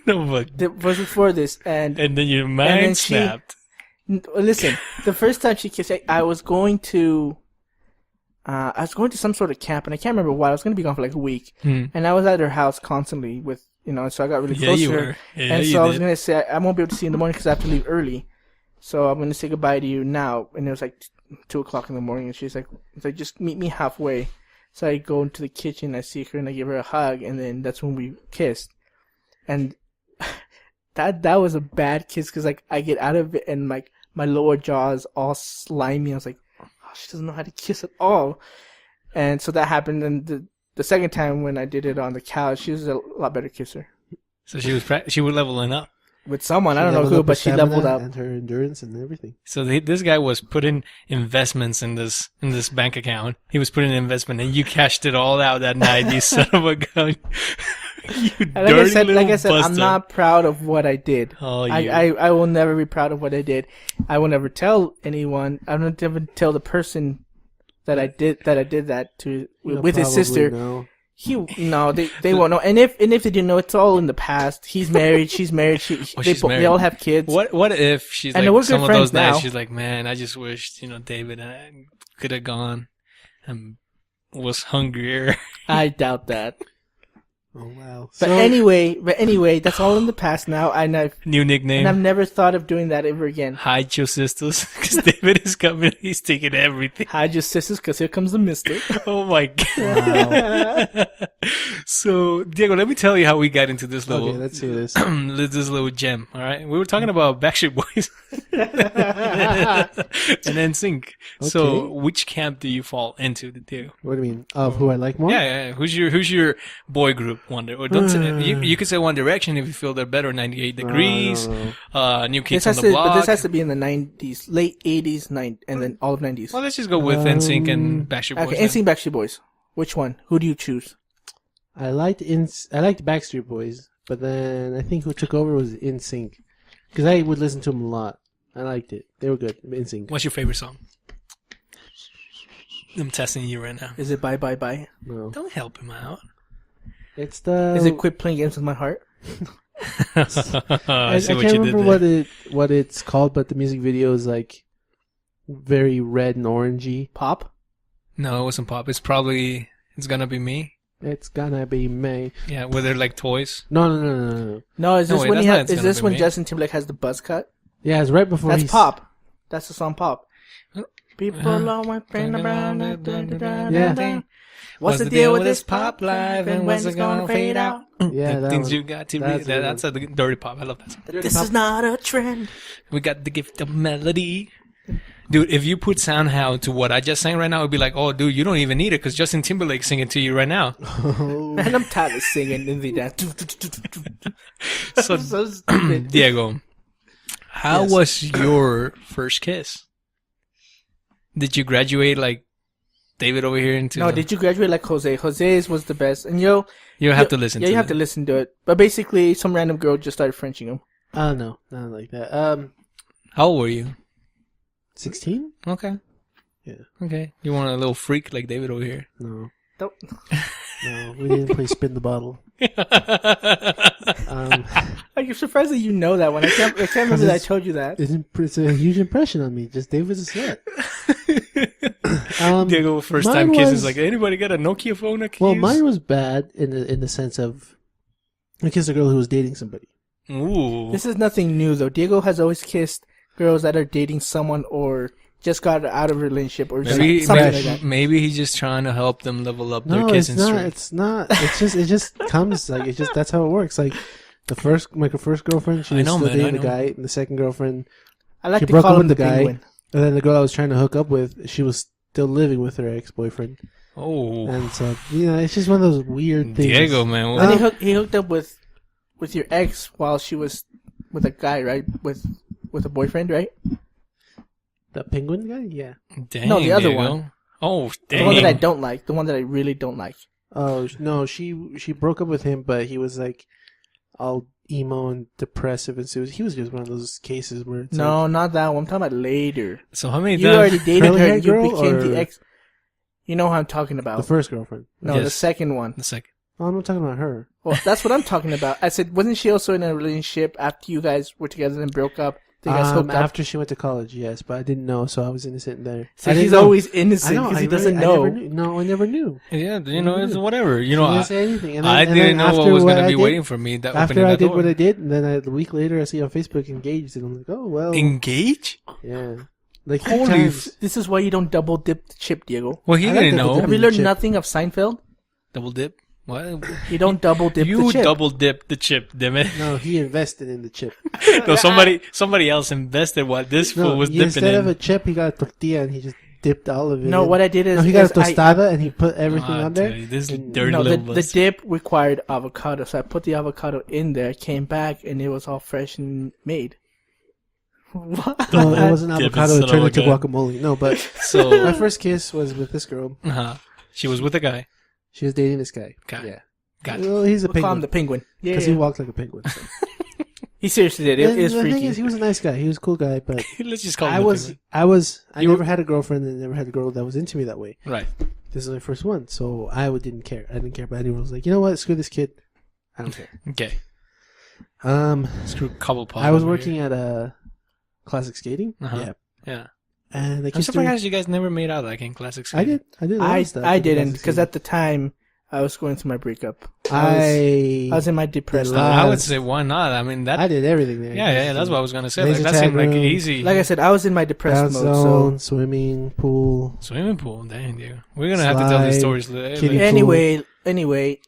of a... The was before this, and And then your then mind she- snapped. listen, the first time she kissed, I was going to some sort of camp, and I can't remember why. I was going to be gone for like a week, and I was at her house constantly with, so I got really Yeah, close you to her. were. Yeah, And you so I was did. going to say, I won't be able to see you in the morning because I have to leave early. So I'm going to say goodbye to you now. And it was like 2 o'clock in the morning, and she's like, just meet me halfway. So I go into the kitchen, I see her, and I give her a hug, and then that's when we kissed. And that was a bad kiss because like I get out of it, and like my lower jaw is all slimy. I was like, oh, she doesn't know how to kiss at all. And so that happened. And the second time when I did it on the couch, she was a lot better kisser. So she was leveling up. With someone, I She don't know leveled who, up her but she leveled stamina up. and her endurance and everything. So this guy was putting investments in this bank account. He was putting an investment, and you cashed it all out that night. You son of a gun! You And dirty like I little said, I'm buster. not proud of what I did. Oh, you. I will never be proud of what I did. I will never tell anyone. I will never tell the person that I did that to You'll with his probably sister. know. They won't know. And if they didn't know, it's all in the past. He's married. She's married. she's They married. all have kids. What if she's And like we're some good of friends those nights? now. She's like, man, I just wished David and I could have gone and was hungrier. I doubt that. Oh wow! But anyway, that's all in the past now. And I've New nickname. never thought of doing that ever again. Hide your sisters, because David is coming. He's taking everything. Hide your sisters, because here comes the mister. Oh my god! So Diego, let me tell you how we got into this little. Okay, let's hear this. This little gem. All right, we were talking about Backstreet Boys and then Sync. So, Okay. which camp do you fall into, Diego? What do you mean? Of who I like more? Yeah. Who's your boy group? Wonder, or don't say, you could say One Direction if you feel they're better. 98 Degrees, no. New Kids on the Block. But this has to be in the 90s, late 80s, and then all of 90s. Well, let's just go with NSYNC and Backstreet Boys. Okay, then. NSYNC, Backstreet Boys. Which one? Who do you choose? I liked Backstreet Boys, but then I think who took over was NSYNC, because I would listen to them a lot. I liked it; they were good. NSYNC. What's your favorite song? I'm testing you right now. Is it Bye Bye Bye? No, Don't help him out. it's the. Is it Quit Playing Games with My Heart? I I see what can't you did remember there. what it's called, but the music video is like very red and orangey. Pop? No, it wasn't pop. It's Gonna Be Me. It's gonna be May. Yeah, where they're like toys. No. No, is this wait, when that's he not has? It's Is Gonna this Be when Me. Justin Timberlake has the buzz cut? Yeah, it's right before That's he's Pop. That's the song Pop. Huh? People always bring around. Yeah. What's the deal with this pop life, and when's it gonna fade out? Yeah, The that things one. you got to That's read. the That's a dirty pop. I love that song. This is not a trend. We got the gift of melody. Dude, if you put somehow to what I just sang right now, it'd be like, oh, dude, you don't even need it because Justin Timberlake's singing to you right now. Man, I'm tired of singing in the dance. So, So stupid. Diego, how Yes. was your first kiss? Did you graduate like David over here into? No, did you graduate like Jose? Jose's was the best, and You have to listen. Yeah, to you have it. to listen to it. But basically, some random girl just started Frenching him. Oh no, not like that. How old were you? 16? Okay. Yeah. Okay. You want a little freak like David over here? No, Don't. no, we didn't play spin the bottle. Are you surprised that you know that one? I can't remember that I told you that. It's a huge impression on me. Just David's a slut. Diego, first mine time kisses. was- Like, anybody got a Nokia phone? I can Well, use? mine was bad in the sense of I kissed a girl who was dating somebody. Ooh. This is nothing new though. Diego has always kissed girls that are dating someone or just got out of a relationship or Maybe, something maybe, like that. maybe he's just trying to help them level up their No, it's kissing not. streak. It's not. It just comes like it's just that's how it works. Like my first girlfriend, she I was know, still man, I dating the know. guy, and the second girlfriend, I like she to broke call up him with the the guy. penguin. and then the girl I was trying to hook up with, she was still living with her ex-boyfriend, Oh. and so it's just one of those weird things. Diego, man. And he hooked up with your ex while she was with a guy, right? With a boyfriend, right? The penguin guy, yeah. Dang, No, the other Diego. one. Oh, The dang. one that I don't like. The one that I really don't like. Oh no, she broke up with him, but he was like all emo and depressive, and so he was just one of those cases where it's No, like, not that one. I'm talking about later. So how many You times? already dated Curly her. hair And you girl became or- the ex. You know who I'm talking about. the first girlfriend. No, the Yes. second one. The second. Oh, I'm not talking about her. Well, that's what I'm talking about. I said, wasn't she also in a relationship after you guys were together and broke up? Then you guys hooked up. After she went to college, yes, but I didn't know, so I was innocent there. So I didn't he's know. always I innocent know. because I he doesn't really- know. I never knew. No, I never knew. Yeah, you know, it's Mm. whatever. You She know, didn't say anything. And then, I and didn't then know what after was going to I be did- waiting for me. That After opening I that did door. what I did, and then a week later, I see on Facebook engaged, and I'm like, oh well. Engage? Yeah. Like Holy times. This is why you don't double dip the chip, Diego. Well, he I like didn't double know. Have you the learned chip. nothing of Seinfeld? Double dip? What? You don't double dip the You chip. double dipped the chip, damn it. No, he invested in the chip. No, somebody else invested what this fool No, was he, dipping instead in. of a chip, he got a tortilla and he just dipped all of it. No, in. what I did is No, he got a is tostada and he put everything Ah, on there. dude, this and- dirty no, little the bus. dip required avocado, so I put the avocado in there, came back, and it was all fresh and made. What? No, it wasn't Dip avocado. instead It turned of into avocado. guacamole. No, but So, my first kiss was with this girl. she was with a guy. She was dating this guy. Okay. Yeah. Got it. Well, he's a We'll call him penguin the penguin. Yeah, because he walked like a penguin. So. he seriously did. It And is the thing freaky. is, he was a nice guy. He was a cool guy, but Let's just call him I the was, penguin. I You never were- had a girlfriend and never had a girl that was into me that way. Right. This is my first one, so didn't care. I didn't care about anyone. I was like, you know what? Screw this kid. I don't care. Okay. Um, Screw Cobblepot. I was over working here. at classic skating. Uh-huh. Yeah, Yeah. and I I'm kissed her. surprised you guys never made out like in classic I skating. did. I did. A lot of stuff I in didn't classic because skating. at the time I was going through my breakup. I I was in my depressed. did a state. lot. I would say why not? I mean that. I did everything there. Yeah, that's what I was gonna say. Like, Laser that seemed like tag room. easy. Like I said, I was in my depressed Bounce mode. zone, swimming, pool. Swimming pool, dang dude. We're gonna have to tell these Slide, stories kiddie later. pool. Anyway,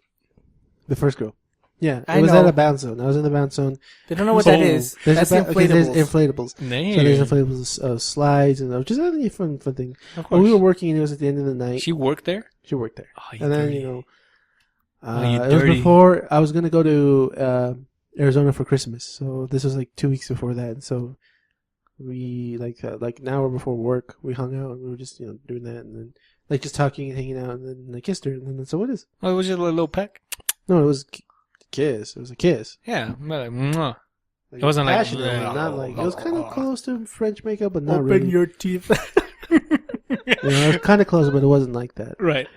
The first girl. Yeah, I it was know. at a bounce zone. I was in the bounce zone. they don't know what So, that is. That's there's inflatables. inflatables. Dang. So there's inflatables, slides, and just any fun thing. Of When we were course. working, and it was at the end of the night. She worked there. She worked there. Oh, you And then, dirty. you know, Oh, you it was dirty. before I was going to go to Arizona for Christmas. So this was like 2 weeks before that. So we, like an hour before work, we hung out and we were just, you know, doing that. And then, like, just talking and hanging out. And then I kissed her. And then, so what is? Oh, it was just a little peck. No, it was a kiss. It was a kiss. Yeah, but like, mwah. Like, It wasn't like- passionate, not like, it was kind of close to French makeup, but not Open really. your teeth. You know, it was kind of close, but it wasn't like that. Right.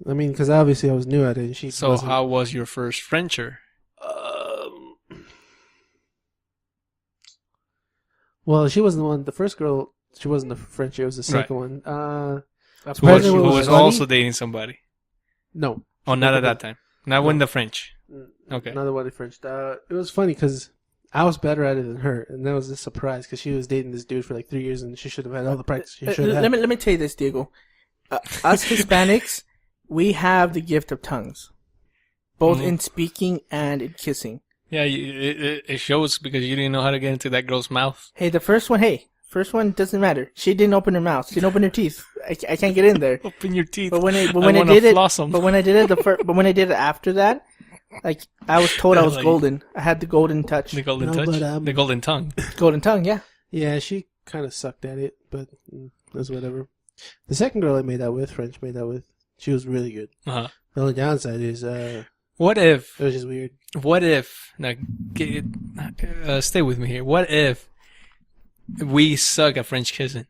I mean, because obviously I was new at it, and she So wasn't. how was your first Frencher? Well, she wasn't the one. The first girl, she wasn't the French. It was the second one. Who Surprisingly, was, it who was was funny. also dating somebody? No, Oh, not at that time. Not when the French. Okay. Another one in French. It was funny because I was better at it than her, and that was a surprise because she was dating this dude for like 3 years, and she should have had all the practice. She should have. let me tell you this, Diego. Us Hispanics, we have the gift of tongues, both Mhm. in speaking and in kissing. Yeah, it shows because you didn't know how to get into that girl's mouth. Hey, the first one doesn't matter. She didn't open her mouth. She didn't open her teeth. I can't get in there. Open your teeth. But when I wanna did it, floss 'em. but when I did it after that, like I was told I was Like- golden. I had the golden touch, The golden No, touch. but, The golden tongue. golden tongue. Yeah. Yeah, she kind of sucked at it, but it was whatever. The second girl I made out with, French made out with, she was really good. Uh-huh. The only downside is What if? it was just weird. What if? Now, stay with me here. What if we suck at French kissing?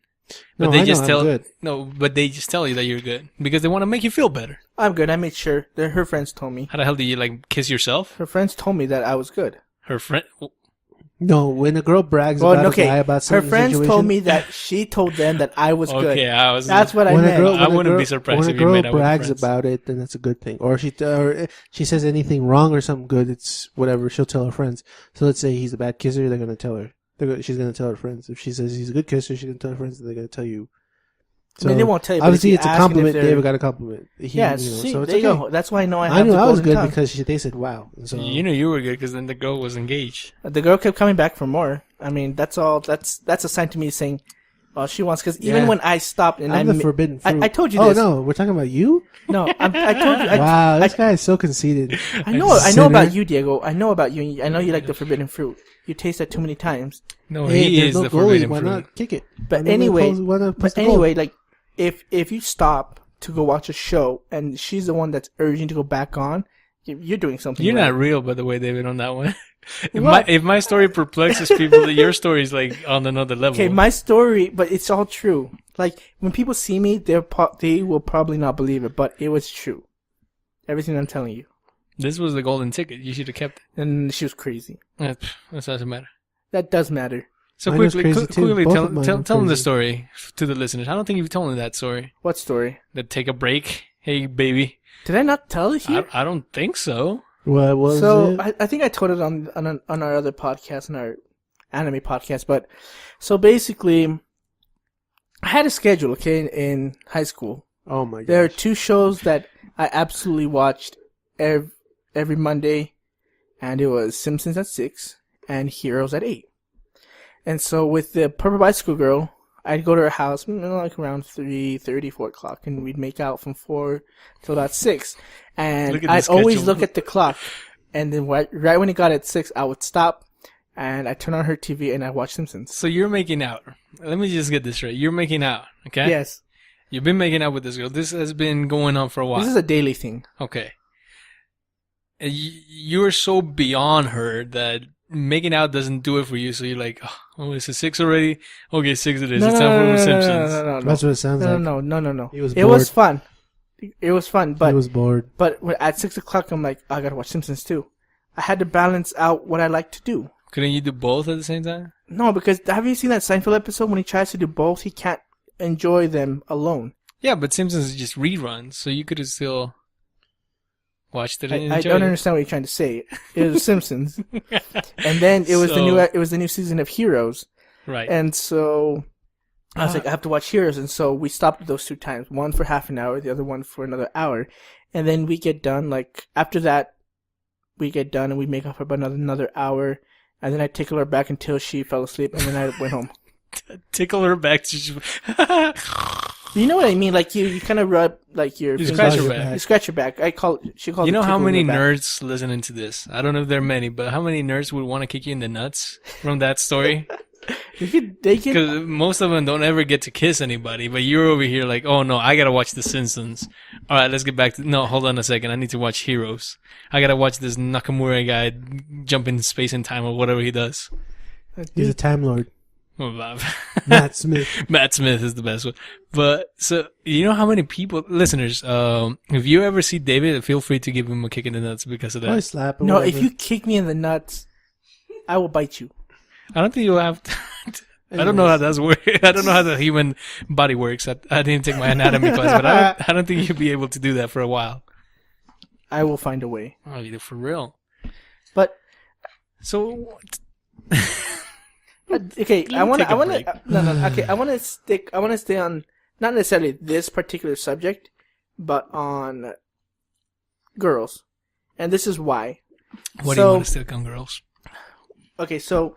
But No, they I know, just I'm tell good. no, but they just tell you that you're good because they want to make you feel better. I'm good. I made sure that her friends told me. How the hell do you like kiss yourself? Her friends told me that I was good. Her friend. No, when a girl brags Well, about okay. a guy about Her some friends situation, told me that she told them that I was good. Okay, I was. That's what I when a meant. girl, I when a wouldn't girl- be surprised when if a you girl made out with brags friends. about it, then that's a good thing. Or she says anything wrong or something good, it's whatever. She'll tell her friends. So let's say he's a bad kisser, they're gonna tell her. She's gonna tell her friends. If she says he's a good kisser, she's gonna tell her friends, and they're gonna tell you. I mean, they won't tell you. but Obviously, if it's a ask them if compliment. they're- David got a compliment. Yeah, You know, see, so it's there you okay. go. That's why I know I have I knew the I was golden good tongue. because they said wow. And so You knew you were good because then the girl was engaged. The girl kept coming back for more. I mean, that's all. That's a sign to me saying, "Oh, she wants." Because even Yeah. when I stopped and I'm the forbidden fruit. I told you Oh this. no, we're talking about you. No, I told you. Wow, this guy is so conceited. I know Sinner. about you, Diego. I know about you. I know you like the forbidden fruit. You taste that too many times. No, Hey, he there's is no the goalie. forbidden Why fruit. not kick it? But Why not anyway, post- why not post but the goal? anyway, like if you stop to go watch a show, and she's the one that's urging to go back on, you're doing something. You're right. not real, by the way, David, on that one. What? If my story perplexes people, your story is like on another level. Okay, my story, but it's all true. Like, when people see me, they will probably not believe it, but it was true. Everything I'm telling you. This was the golden ticket. You should have kept it. And she was crazy. That doesn't matter. That does matter. So Mine was quickly, crazy too. quickly Both tell of mine tell were tell them the crazy. story to the listeners. I don't think you've told them that story. What story? That take a break. Hey, baby. Did I not tell it here? I don't think so. What was So it? I think I told it on our other podcast, on our anime podcast. But so basically, I had a schedule, okay, in high school. Oh my god. There are two shows that I absolutely watched every Monday, and it was Simpsons at 6 and Heroes at 8. And so with the Purple Bicycle Girl, I'd go to her house like around 3:30, 4 o'clock, and we'd make out from 4 till about 6. And Look at I'd this always schedule. look at the clock, and then right when it got at 6, I would stop, and I'd turn on her TV, and I'd watch Simpsons. So you're making out. Let me just get this straight. You're making out, okay? Yes, You've been making out with this girl. This has been going on for a while. this is a daily thing. Okay. And you're so beyond her that making out doesn't do it for you. So you're like, oh, is it 6 already? Okay, 6 it is. It's time for Simpsons. No. That's what it sounds like. No. He was It was bored. fun. It was fun, He but was bored. at 6 o'clock, I'm like, I gotta watch Simpsons too. I had to balance out what I like to do. Couldn't you do both at the same time? No, because have you seen that Seinfeld episode when he tries to do both? He can't enjoy them alone. Yeah, but Simpsons is just reruns, so you could have still watched it and I enjoyed don't it. understand what you're trying to say. It was Simpsons, and then it was the new season of Heroes, Right. and so I was like, I have to watch Heroes, and so we stopped those 2 times, one for half an hour, the other one for another hour, and then we get done. Like after that, we get done and we make up for about another hour, and then I tickle her back until she fell asleep, and then I went home. Tickle her back. You know what I mean? Like you kind of rub like your You fingers- scratch her your back. You scratch your back. She calls. You it know how tickling many her back. nerds listening to this? I don't know if there are many, but how many nerds would want to kick you in the nuts from that story? They could. Because most of them don't ever get to kiss anybody, but you're over here like, oh no, I gotta watch The Simpsons. All right, let's get back to. No, hold on a second. I need to watch Heroes. I gotta watch this Nakamura guy jump in space and time or whatever he does. He's a Time Lord. Oh, wow. Matt Smith. Matt Smith is the best one. But so you know how many people, listeners, if you ever see David, feel free to give him a kick in the nuts because of Probably that. slap or No, whatever. if you kick me in the nuts, I will bite you. I don't think you'll have. I don't know how that's work. I don't know how the human body works. I didn't take my anatomy class, but I don't think you'll be able to do that for a while. I will find a way. Oh, you for real? But So okay, Let me take a break. no. Okay, I want to stay on not necessarily this particular subject, but on girls, and this is why. what do you want to stick on, girls? Okay, so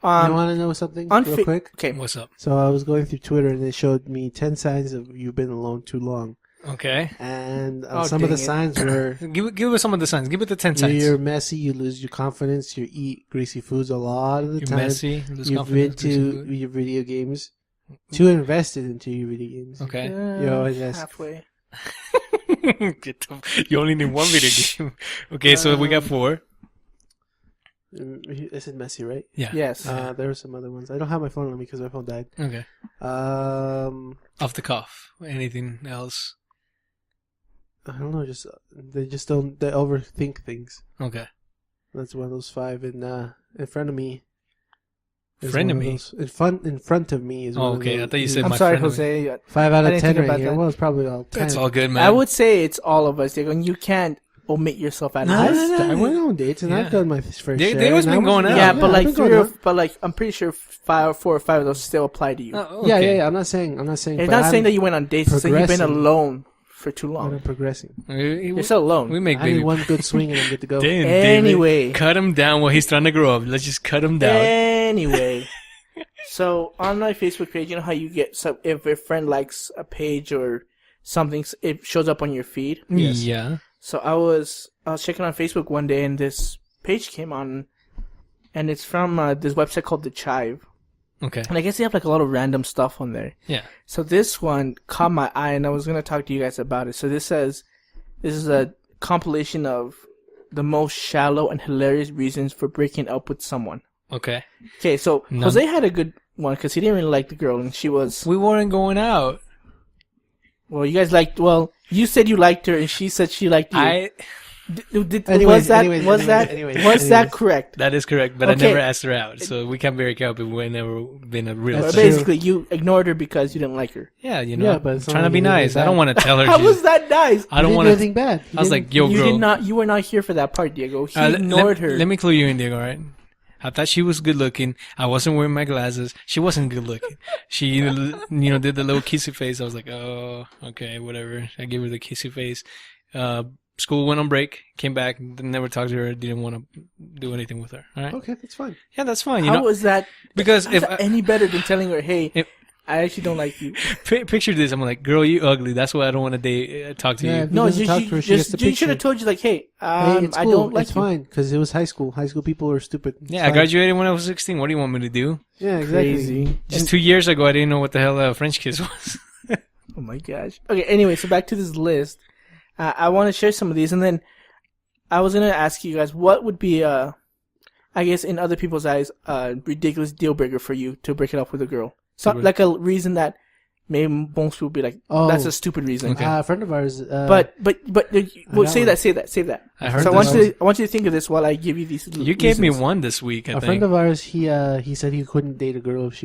you want to know something on real quick? Okay, What's up? So I was going through Twitter and it showed me 10 signs of you've been alone too long. Okay, And Oh, some of the dang it. signs were give us some of the signs. Give it the 10 signs. you're messy, you lose your confidence, you eat greasy foods a lot of the You're time. messy. Lose You've been confidence. greasy to food. your video games. Too invested into your video games. Okay. yes. halfway. You only need one video game. Okay, so we got 4. I said messy, right? Yeah. Yes. There were some other ones. I don't have my phone on me because my phone died. Okay. Off the cuff. Anything else? I don't know. They overthink things. Okay. That's one of those 5. And in front of me. is Friend of one me? those- In front of me is Oh, one of okay. I those- thought you said I'm my sorry, friend. Jose. 5 out I of didn't 10 think right about here. that. Well, it's probably all 10. That's all good, man. I would say it's all of us, Diego, and you can't omit yourself at all. I went on dates and Yeah. I've done my first share. They always and been I was- going out. Yeah, Yeah, but I've like been going out. I'm pretty sure 4 or 5 of those still apply to you. Oh, Yeah, okay. I'm not saying. It's but not I'm saying that you went on dates. It's saying you've been progressing. alone for too I'm long. progressing. You're still alone. We make I need baby. one good swing and I'm good to go. Damn, Anyway. David, cut him down while he's trying to grow up. Let's just cut him down. Anyway, so on my Facebook page, you know how you get if a friend likes a page or something, it shows up on your feed. Yes. Yeah. So I was checking on Facebook one day, and this page came on, and it's from this website called The Chive. Okay. And I guess they have like a lot of random stuff on there. Yeah. So this one caught my eye, and I was gonna talk to you guys about it. So this says this is a compilation of the most shallow and hilarious reasons for breaking up with someone. Okay. Okay, so None. Jose had a good one because he didn't really like the girl, and she was. We weren't going out. Well, you guys liked. Well, you said you liked her, and she said she liked you. Anyways, was that correct? That is correct, but Okay. I never asked her out, so we can't break up if we've never been a real. That's But true. basically, you ignored her because you didn't like her. Yeah, you know, Yeah, but it's trying not to be like you did nice. I don't that. want to tell her. How she's- was that nice? I don't You want didn't do to. anything bad. I was like, yo, You girl. did not. You were not here for that part, Diego. He ignored her. Let me clue you in, Diego. All right. I thought she was good looking. I wasn't wearing my glasses. She wasn't good looking. She, did the little kissy face. I was like, oh, okay, whatever. I gave her the kissy face. School went on break, came back, never talked to her, didn't want to do anything with her. All right. Okay, that's fine. Yeah, that's fine. How was that? Because How's if that any better than telling her, "Hey, If- I actually don't like you"? picture this, I'm like, girl, you ugly. That's why I don't want to talk to Yeah, you. if he No, doesn't talk to her, she gets the you should have picture. told you like, "Hey, Hey, it's I cool. don't like it's you." fine because it was high school. High school people are stupid. It's Yeah, I fine. graduated when I was 16. What do you want me to do? Yeah, exactly. Crazy. Just 2 years ago, I didn't know what the hell a French kiss was. Oh my gosh. Okay. Anyway, so back to this list. I want to share some of these, and then I was gonna ask you guys what would be, I guess in other people's eyes, a ridiculous deal breaker for you to break it up with a girl. So Super. like a reason that maybe most people would be like, Oh. "That's a stupid reason." Okay. A friend of ours. But well, got say one. that, say that. I heard So this. I want you to think of this while I give you these. You gave me reasons. one this week, I a think. friend of ours, he said he couldn't date a girl if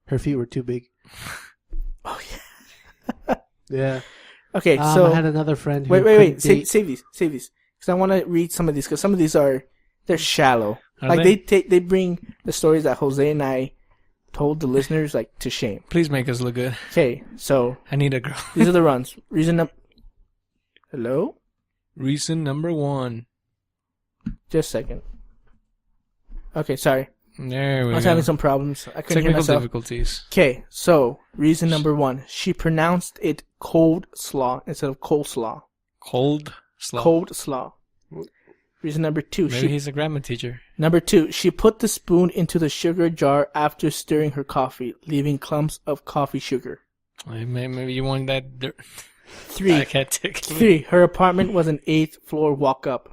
her feet were too big. Oh Yeah. Okay, I so had another friend. Who wait. couldn't Save date- these, because I want to read some of these because some of these they're shallow. Are Like they? they bring the stories that Jose and I told the listeners like to shame. Please make us look good. Okay, so I need a girl. these are the runs. Hello, Reason number 1. just a second. Okay, sorry, There we I was go. having some problems. I couldn't hear Technical myself. difficulties. Okay, so reason number 1: she pronounced it cold slaw instead of coleslaw. Cold slaw. Cold slaw. Reason number 2: Maybe he's a grammar teacher. Number 2, she put the spoon into the sugar jar after stirring her coffee, leaving clumps of coffee sugar. Maybe you want that dirt. 3, I can't take it. 3, her apartment was an 8th floor walk up.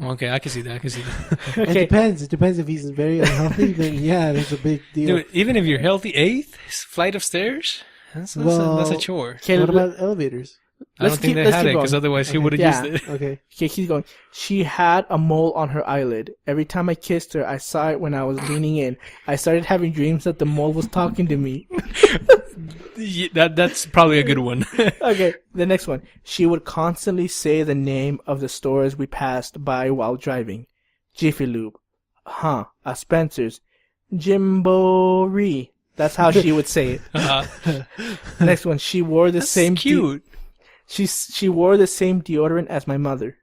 Okay, I can see that. I can see that. It Okay, depends. It depends if he's very unhealthy. Then yeah, that's a big deal. Dude, even if you're healthy, 8th flight of stairs? That's a Well- chore. okay, What about elevators? I don't let's think keep- they let's had keep it, because going. otherwise he Okay. would have Yeah. used it. Okay. okay, keep going. She had a mole on her eyelid. Every time I kissed her, I saw it when I was leaning in. I started having dreams that the mole was talking to me. Yeah, that's probably a good one. Okay, the next one. She would constantly say the name of the stores we passed by while driving. Jiffy Lube. A Spencer's. Jimboree. That's how she would say it. Next one. She wore the That's same cute. she wore the same deodorant as my mother.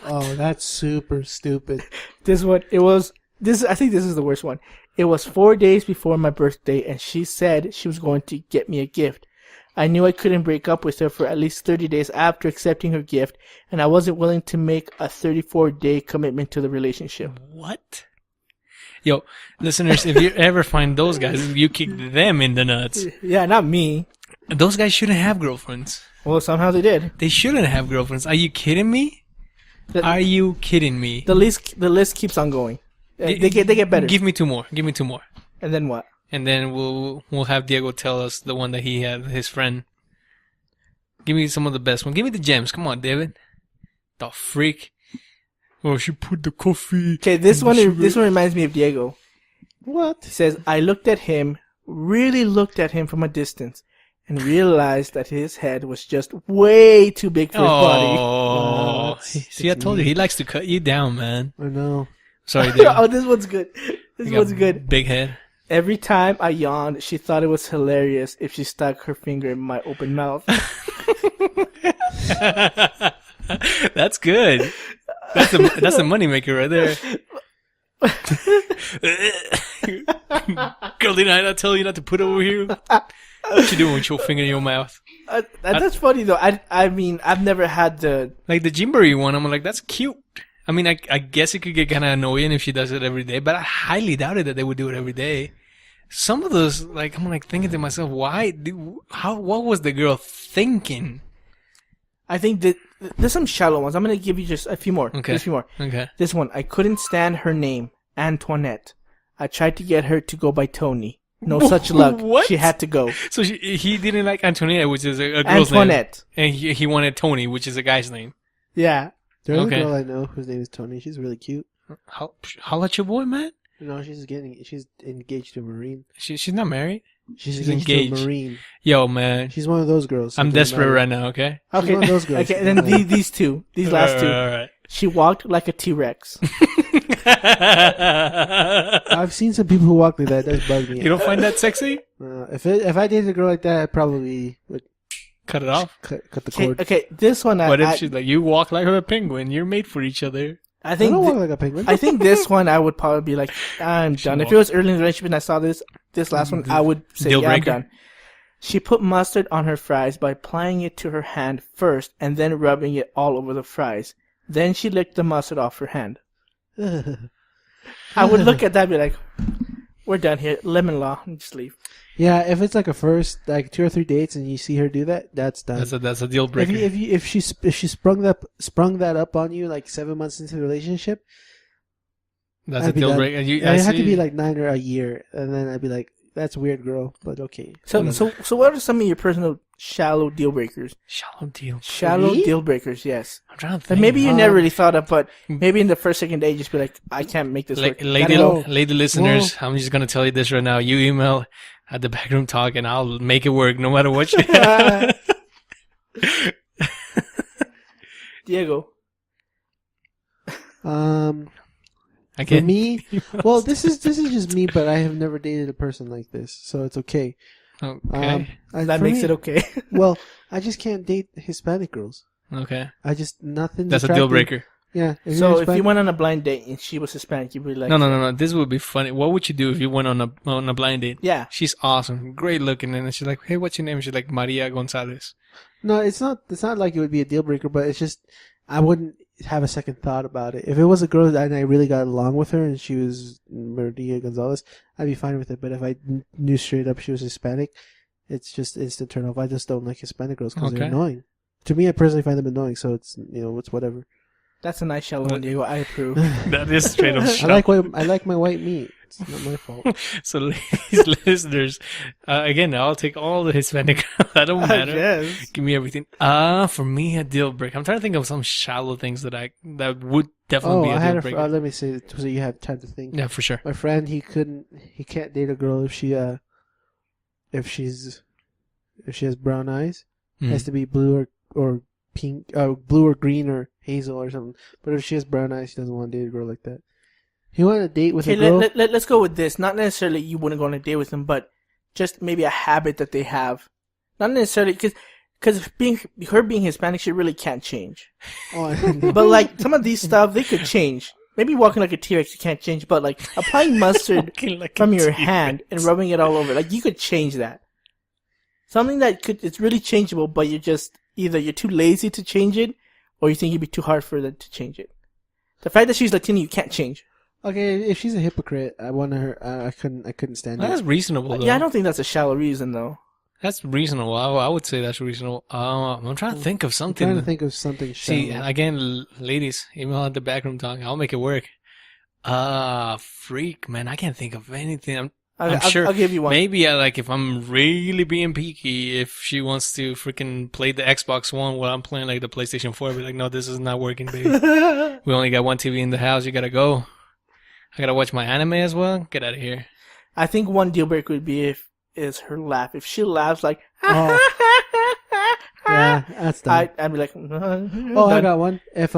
Oh, that's super stupid. This one, it was this. I think this is the worst one. It was 4 days before my birthday, and she said she was going to get me a gift. I knew I couldn't break up with her for at least 30 days after accepting her gift, and I wasn't willing to make a 34-day commitment to the relationship. What? Yo, listeners, if you ever find those guys, you kick them in the nuts. Yeah, not me. Those guys shouldn't have girlfriends. Well, somehow they did. They shouldn't have girlfriends. Are you kidding me? Are you kidding me? The list keeps on going. They get better. Give me 2 more. Give me 2 more. And then what? And then we'll have Diego tell us the one that he had, his friend. Give me some of the best one. Give me the gems. Come on, David. The freak. Oh, she put the coffee. Okay, this in one the sugar. this one reminds me of Diego. What? He says, I looked at him, really looked at him from a distance, and realized that his head was just way too big for his body. Oh, Wow, see, I that's told you, he mean. likes to cut you down, man. I know. Sorry, Diego. Oh, this one's good. This You got one's good. Big head. Every time I yawned, she thought it was hilarious if she stuck her finger in my open mouth. That's good. That's a money maker right there. Girl, didn't I not tell you not to put it over here? What you doing with your finger in your mouth? That's funny though. I mean, I've never had the. Like the Jimboree one, I'm like, that's cute. I mean, I guess it could get kind of annoying if she does it every day, but I highly doubted that they would do it every day. some of those, like, I'm like thinking to myself, what was the girl thinking? I think that there's some shallow ones. I'm gonna give you just a few more. Okay. Just a few more. Okay. This one, I couldn't stand her name, Antoinette. I tried to get her to go by Tony. No such luck. What? She had to go. So he didn't like Antoinette, which is a girl's Antoinette. name. And he wanted Tony, which is a guy's name. Yeah. There's Okay. a girl I know whose name is Tony. She's really cute. Holla at your boy, man. No, she's engaged to a Marine. She's not married. She's engaged. engaged to a Marine. Yo, man. She's one of those girls. I'm desperate right now, okay? She's Okay. one of those girls. Okay. And then these last two. All right. She walked like a T-Rex. I've seen some people who walk like that. That bug me. You don't find that sexy? If I dated a girl like that, I probably would Cut it off. cut the Okay. cord. Okay. This one. What if she's like, you walk like a penguin? You're made for each other. I I think. don't walk like a penguin. I think this one I would probably be like, I'm done. If it was early in the relationship and I saw this last one, I would say, Deal yeah, I'm breaker? done. She put mustard on her fries by applying it to her hand first and then rubbing it all over the fries. Then she licked the mustard off her hand. I would look at that and be like, we're done here. Lemon law. And just leave. Yeah, if it's like a first, like 2 or 3 dates, and you see her do that, that's done. That's a deal breaker. If she sprung that up on you like 7 months into the relationship, That's a I'd be deal done. breaker. it had to be like 9 or a year, and then I'd be like, that's weird, girl, but okay. So what are some of your personal shallow deal breakers? Shallow deal. Shallow Me? deal breakers, yes. I'm trying to And think. maybe you never really thought of, but maybe in the first, second day, just be like, I can't make this work. Lady Gotta go. listeners, I'm just gonna tell you this right now. You email at the Backroom Talk, and I'll make it work no matter what you have. Diego. I For can't. me, well, this is just me, but I have never dated a person like this, so it's okay. Okay. That makes it okay. Well, I just can't date Hispanic girls. Okay. I just nothing. That's a deal breaker. Yeah. If So you're if you Hispanic- went on a blind date and she was Hispanic, you'd be like, No. This would be funny. What would you do if you went on a blind date? Yeah. She's awesome, great looking, and then she's like, "Hey, what's your name?" She's like, "Maria Gonzalez." No, it's not. It's not like it would be a deal breaker, but it's just I wouldn't have a second thought about it. If it was a girl and I really got along with her and she was Maria Gonzalez, I'd be fine with it. But if I knew straight up she was Hispanic, it's just instant turn off. I just don't like Hispanic girls because they're Okay. annoying. To me, I personally find them annoying. So it's it's whatever. That's a nice shallow one, Diego. I approve. That is straight up. I like my white meat. It's not my fault. So, ladies, listeners, again, I'll take all the Hispanic. That don't matter. Yes. Give me everything. For me, a deal breaker. I'm trying to think of some shallow things that would definitely Oh, be I a had deal a breaker. let me say it so you have time to think. Yeah, for sure. My friend, he can't date a girl if she has brown eyes. It has to be blue or pink, blue or green or hazel or something. But if she has brown eyes, he doesn't want to date a girl like that. He wanted to date with Okay, a girl. let's go with this. Not necessarily you wouldn't go on a date with them, but just maybe a habit that they have. Not necessarily because being Hispanic, she really can't change. Oh, I know. But like some of these stuff, they could change. Maybe walking like a T-Rex, you can't change, but like applying mustard Walking like from a your T-Rex. hand and rubbing it all over, like you could change that. Something that it's really changeable, but either you're too lazy to change it, or you think it'd be too hard for them to change it. The fact that she's Latino, you can't change. Okay, if she's a hypocrite, I want her. I couldn't stand That's it. reasonable, though. Yeah, I don't think that's a shallow reason though. That's reasonable. I would say that's reasonable. I'm trying to think of I'm something. trying to think of something. See, shallow. again, ladies, email at the Backroom Talk. I'll make it work. Freak, man. I can't think of anything. I'm sure. I'll give you one. Maybe if I'm really being peaky, if she wants to freaking play the Xbox One while I'm playing like the PlayStation 4, I'll be like, no, this is not working, baby. We only got one TV in the house. You gotta go. I gotta watch my anime as well. Get out of here. I think one deal breaker would be is her laugh. If she laughs like, Oh. Yeah, that's done. I'd be like, Oh, I got one. If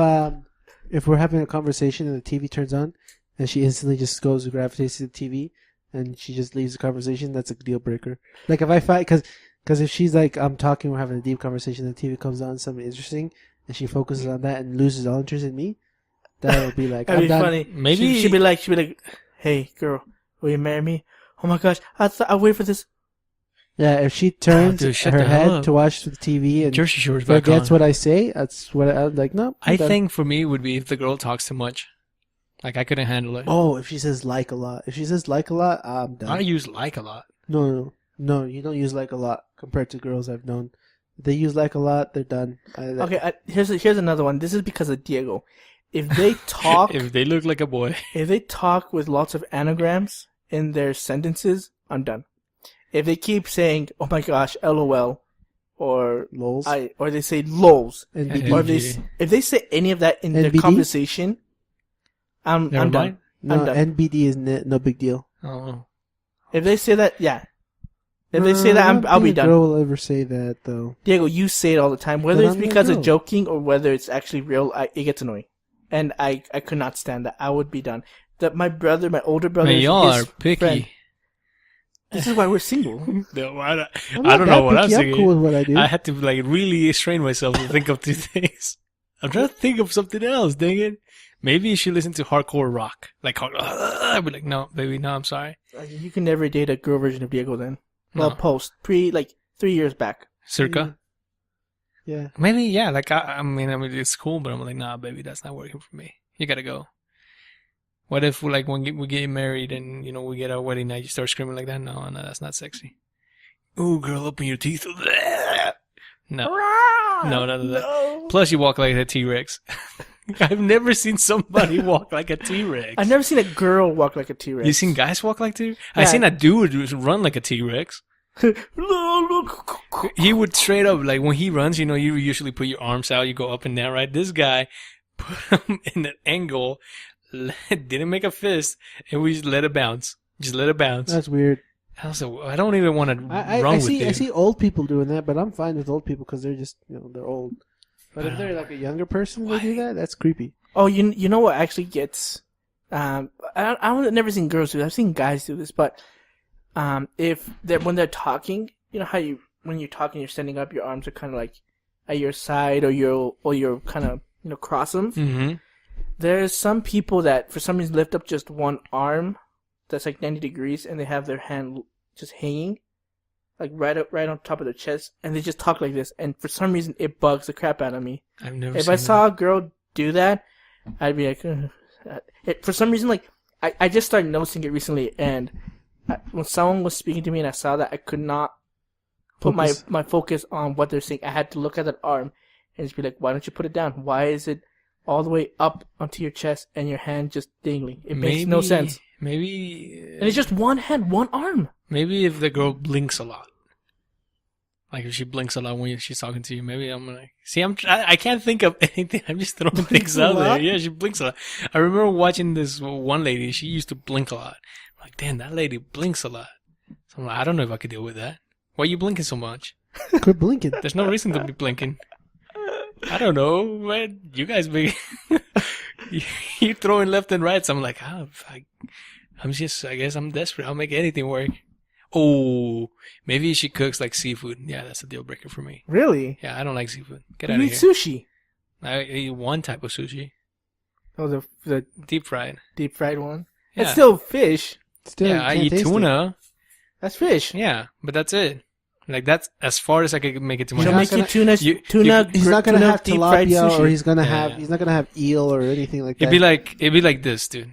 we're having a conversation and the TV turns on, and she instantly just goes and gravitates to the TV, and she just leaves the conversation, that's a deal breaker. Like if I fight, because if she's like, I'm talking, we're having a deep conversation, and the TV comes on, something interesting, and she focuses on that and loses all interest in me, that would be like, That'd I'm be done. funny. Maybe- she'd be like, hey girl, will you marry me? Oh my gosh, I wait for this. Yeah, if she turns dude, shut her the hell head up. to watch the TV and Jersey Shore's back on. forgets what I say, that's what I'm like, no. I'm I done. think for me would be if the girl talks too much. Like, I couldn't handle it. Oh, if she says like a lot. If she says like a lot, I'm done. I use like a lot. No, you don't use like a lot compared to girls I've known. If they use like a lot, they're done. Okay, here's another one. This is because of Diego. If they talk, If they look like a boy. if they talk with lots of anagrams in their sentences, I'm done. If they keep saying, "Oh my gosh, LOL," or Lols. or they say "lols," NBD. or if they say any of that in their NBD? conversation, I'm Never done. mind. No, I'm done. NBD is no big deal. Oh. If they say that, yeah. If they say that, I'll be A done. girl will ever say that though. Diego, you say it all the time. Whether But it's I'm not because a of girl. joking or whether it's actually real, it gets annoying. And I could not stand that. I would be done. That my older brother, Man, y'all his are picky. friend- This is why we're single. No, I'm I not don't that know what I'm picky. saying. I'm cool with what I do. I had to like really strain myself to think of two things. I'm trying to think of something else, dang it. Maybe you should listen to hardcore rock. Like, I'd be like, no, baby, no, I'm sorry. You can never date a girl version of Diego then. Well, No. like 3 years back. Circa? Yeah. Maybe, yeah, like, I mean, it's cool, but I'm like, nah, baby, that's not working for me. You gotta go. What if, like, when we get married and, you know, we get our wedding night, you start screaming like that? No, that's not sexy. Ooh, girl, open your teeth. No. No, none of that. No. Plus, you walk like a T-Rex. I've never seen somebody walk like a T-Rex. I've never seen a girl walk like a T-Rex. You seen guys walk like T-Rex? Yeah. I seen a dude run like a T-Rex. He would straight up, like when he runs, you know, you usually put your arms out, you go up and down, right? This guy put him in an angle, didn't make a fist, and we just let it bounce. Just let it bounce. That's weird. I was like, I don't even want to I run with see. you. I see old people doing that, but I'm fine with old people because they're just, they're old. But if they're like a younger person, they do that. That's creepy. Oh, you know what actually gets? I've never seen girls do this. I've seen guys do this, but if they're when they're talking, you know how when you're talking, you're standing up, your arms are kind of like at your side, or you're kind of cross them. Mm-hmm. There's some people that for some reason lift up just one arm, that's like 90 degrees, and they have their hand just hanging, like right on top of their chest, and they just talk like this. And for some reason, it bugs the crap out of me. I've never. If seen I saw a girl do that, I'd be like, for some reason, like I just started noticing it recently, and when someone was speaking to me and I saw that, I could not put my focus on what they're saying. I had to look at that arm and just be like, why don't you put it down? Why is it all the way up onto your chest and your hand just dangling? It makes no sense. Maybe. And it's just one hand, one arm. Maybe if the girl blinks a lot. Like if she blinks a lot when she's talking to you, maybe I'm like, see, I can't think of anything. I'm just throwing things out there. Yeah, she blinks a lot. I remember watching this one lady. She used to blink a lot. I'm like, damn, that lady blinks a lot. So I'm like, I don't know if I could deal with that. Why are you blinking so much? Quit blinking. There's no reason to be blinking. I don't know, man. You guys be you're throwing left and right. So I'm like, I guess I'm desperate. I'll make anything work. Oh, maybe she cooks like seafood. Yeah, that's a deal breaker for me. Really? Yeah, I don't like seafood. Get out You of eat here. sushi? I eat one type of sushi, Oh, the deep fried. deep fried one. Yeah. It's still fish. Still, Yeah, I can't eat taste it. tuna. That's fish. Yeah, but that's it. Like that's as far as I could make it to my She'll not house. make you gonna- tuna. you- Tuna. He's not gonna tuna have deep fried tilapia, sushi. or he's Yeah. not gonna have eel or anything like that. It'd be like this, dude.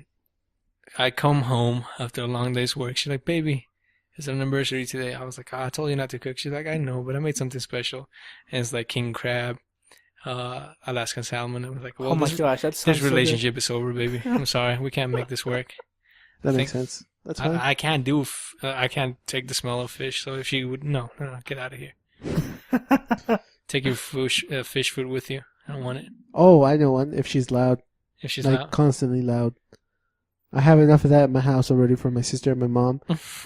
I come home after a long day's work. She's like, baby, it's an anniversary today. I was like, I told you not to cook. She's like, I know, but I made something special. And it's like king crab, Alaskan salmon. I was like, well, Oh my gosh, that sounds this relationship is over, baby. I'm sorry. We can't make this work. That makes think- sense. That's fine. I can't I can't take the smell of fish. So if she would, no, get out of here. So good. Take your fish food with you. I don't want it. Oh, I know one. If she's loud, If she's like not. constantly loud. I have enough of that in my house already for my sister and my mom.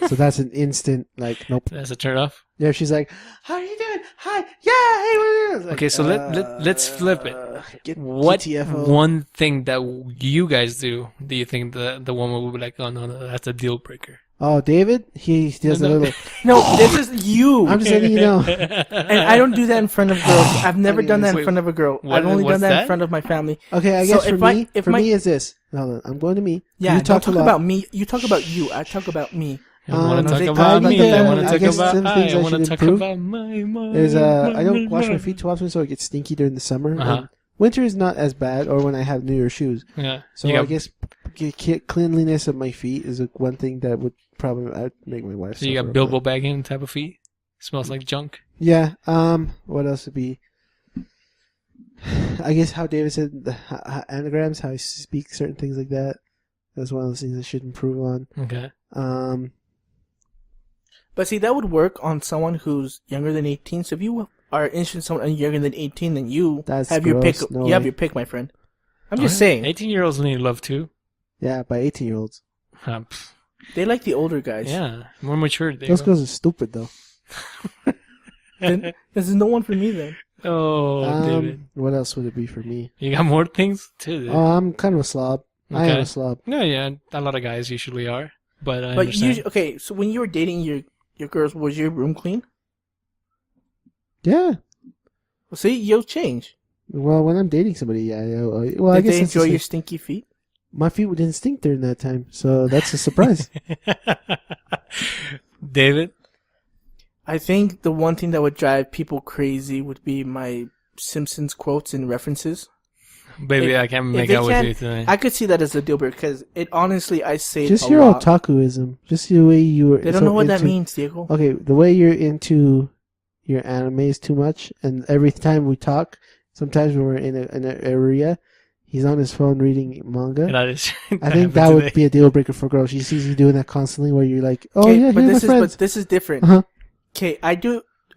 So that's an instant, like, nope. That's a turn off. Yeah, she's like, how are you doing? Hi. Yeah, hey, what are you doing? Like, Okay, so let's flip it. Get What GTFO. one thing that you guys do you think the woman will be like, oh no, that's a deal breaker? Oh, David? He does No. a little... No, this is you. I'm just letting you know. And I don't do that in front of girls. I've never done that in Wait, front of a girl. what- I've only what's done that that? in front of my family. Okay, I So guess if me is this. Hold on, I'm going to me. Yeah, you don't talk talk a lot. about me. You talk about you. I talk about me. I want to they talk call about me me. I that. want to I talk guess about some I. things I I want to should talk improve. about my. There's I don't wash my feet too often, so I get stinky during the summer. Uh-huh. And winter is not as bad, or when I have New Year shoes. Yeah. So You I got guess cleanliness of my feet is one thing that would probably I'd make my wife. So you got suffer, Bilbo but- Baggins type of feet? Smells like junk. Yeah. What else would be? I guess how David said the anagrams, how I speak certain things like that. That's one of those things I should improve on. Okay. But see, that would work on someone who's younger than 18. So if you are interested in someone younger than 18, then you That's have your gross. pick. No You have way. your pick, my friend. I'm just saying. 18-year-olds need love too. Yeah, by 18-year-olds. Pff, They like the older guys. yeah, more mature. Those girls are stupid though. Then this is no one for me then. Oh, David. What else would it be for me? You got more things too. Dude. I'm kind of a slob. I am Okay. a slob. No, yeah, a lot of guys usually are, but I But understand. okay, so when you were dating your girls, was your room clean? Yeah. Well, see, you'll change. Well, when I'm dating somebody, yeah. Well, I Did guess they that's enjoy just your stinky feet? my feet didn't stink during that time, so that's a surprise. David, I think the one thing that would drive people crazy would be my Simpsons quotes and references. baby, If- I can't if make they out with can't- you tonight. I could see that as a deal breaker because it honestly, I say it Just a your lot. otakuism. Just the way you were. They don't know what that means, Diego. Okay, the way you're into your animes too much, and every time we talk, sometimes when we're in an area, he's on his phone reading manga. That is, I think that would be a deal breaker for girls. She sees you doing that constantly, where you're like, "Oh yeah, but here's my friends." this is different. Uh-huh. Okay, I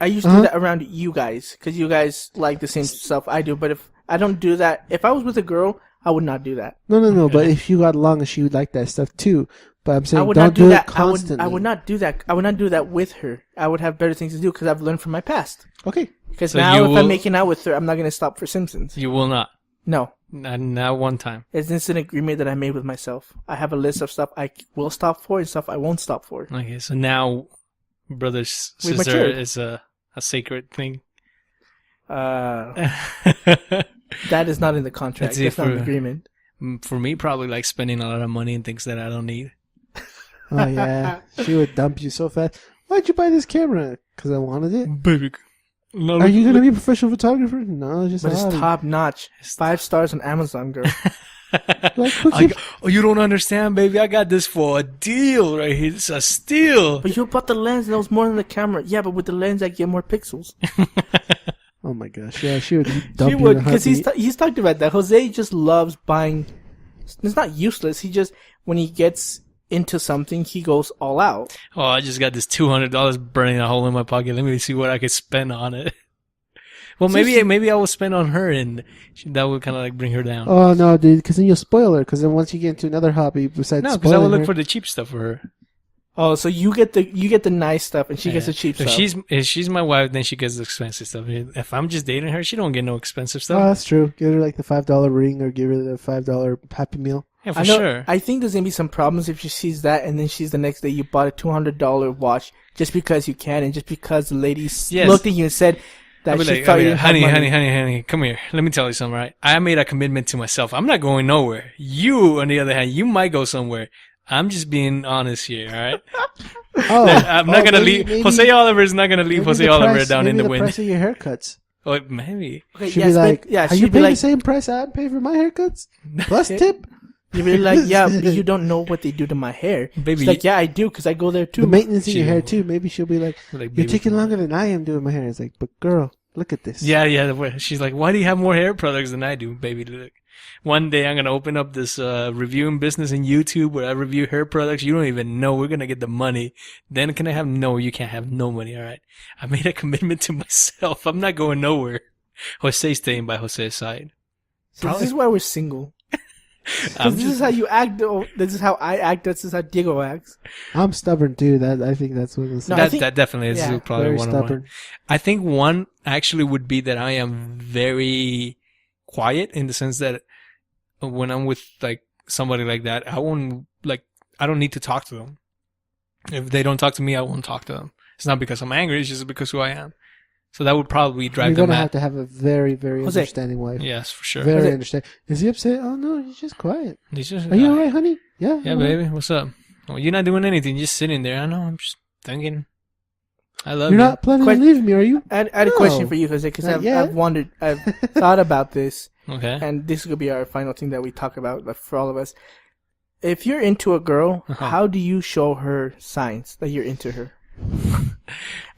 used to do that around you guys because you guys like the same stuff I do. But if I don't do that, if I was with a girl, I would not do that. No. But if you got along, she would like that stuff too. But I'm I saying, would don't not do do that. it constantly. I would not do that. I would not do that with her. I would have better things to do because I've learned from my past. Okay. Because So now, you if will- I'm making out with her, I'm not going to stop for Simpsons. You will not. No. Not one time. It's an agreement that I made with myself. I have a list of stuff I will stop for and stuff I won't stop for. Okay, so now, brother, We've sister matured. is a sacred thing. That is not in the contract. That's it That's not an for- agreement. For me, probably like spending a lot of money on things that I don't need. Oh yeah, she would dump you so fast. Why'd you buy this camera? Because I wanted it. Baby, no, Are you gonna be a professional photographer? No, just But a it's hobby. top notch. 5 stars on Amazon, girl. Like, who keeps- Oh, you don't understand, baby. I got this for a deal right here. It's a steal. But you bought the lens and that was more than the camera. Yeah, but with the lens I get more pixels. Oh my gosh, yeah, she would dump She you would, in a because heartbeat. he's talked about that. Jose just loves buying. It's not useless. He just, when he gets into something, he goes all out. Oh, I just got this $200 burning a hole in my pocket. Let me see what I could spend on it. Well, maybe I will spend on her, and that would kind of like bring her down. Oh no, dude, because then you'll spoil her. Because then once you get into another hobby besides No, because I will spoiling look her, for the cheap stuff for her. Oh, so you get the nice stuff and she gets the cheap If stuff. she's my wife, then she gets the expensive stuff. If I'm just dating her, she don't get no expensive oh, stuff. that's true. Give her like the $5 ring, or give her the $5 Happy Meal. Yeah, for I know. sure. I think there's gonna be some problems if she sees that and then she's the next day you bought a $200 watch just because you can and just because the lady Yes. looked at you and said that I'll be she like, thought you didn't have money. honey, come here. Let me tell you something, right? I made a commitment to myself. I'm not going nowhere. You, on the other hand, you might go somewhere. I'm just being honest here, all right? Oh, I'm not gonna maybe- leave. Jose Oliver is not gonna leave maybe Jose the Oliver price- down in the maybe wind. price of your haircuts. Oh, maybe. Okay, She'd yeah, be like, yeah, "Are you she'd be paying like, the same price I pay for my haircuts plus tip?" you'd be like, yeah, but you don't know what they do to my hair. Baby, She's like, yeah, I do because I go there too. The maintenance in She your hair will. too. Maybe she'll be like, Like, "You're baby, taking come on. longer than I am doing my hair." It's like, "But girl, look at this." Yeah. She's like, why do you have more hair products than I do, baby? Look. One day I'm gonna open up this reviewing business in YouTube where I review hair products. You don't even know. We're gonna get the money. Then can I have no? You can't have no money. All right. I made a commitment to myself. I'm not going nowhere. Jose's staying by Jose's side. So this is why we're single. 'Cause this is how you act. This is how I act. This is how Diego acts. I'm stubborn too. I think that's what it's No, I think- that definitely is yeah, probably very one stubborn. of mine. I think one actually would be that I am very quiet in the sense that when I'm with like somebody like that, I don't need to talk to them. If they don't talk to me, I won't talk to them. It's not because I'm angry, it's just because who I am. So that would probably drive You're them gonna mad. have to have a very, very Jose. understanding wife. Yes, for sure. Very Jose. understanding. Is he upset? Oh no, he's just quiet. He's just, Are you alright, honey? Yeah. Yeah, I'm all right. baby. What's up? Well, you're not doing anything. You're just sitting there. I know. I'm just thinking. I love You're you. not planning Quite- to leave me, are you? I had a No. question for you, Jose, because Not yet. I've wondered, I've thought about this, Okay. and this is gonna be our final thing that we talk about like, for all of us. if you're into a girl, how do you show her signs that you're into her?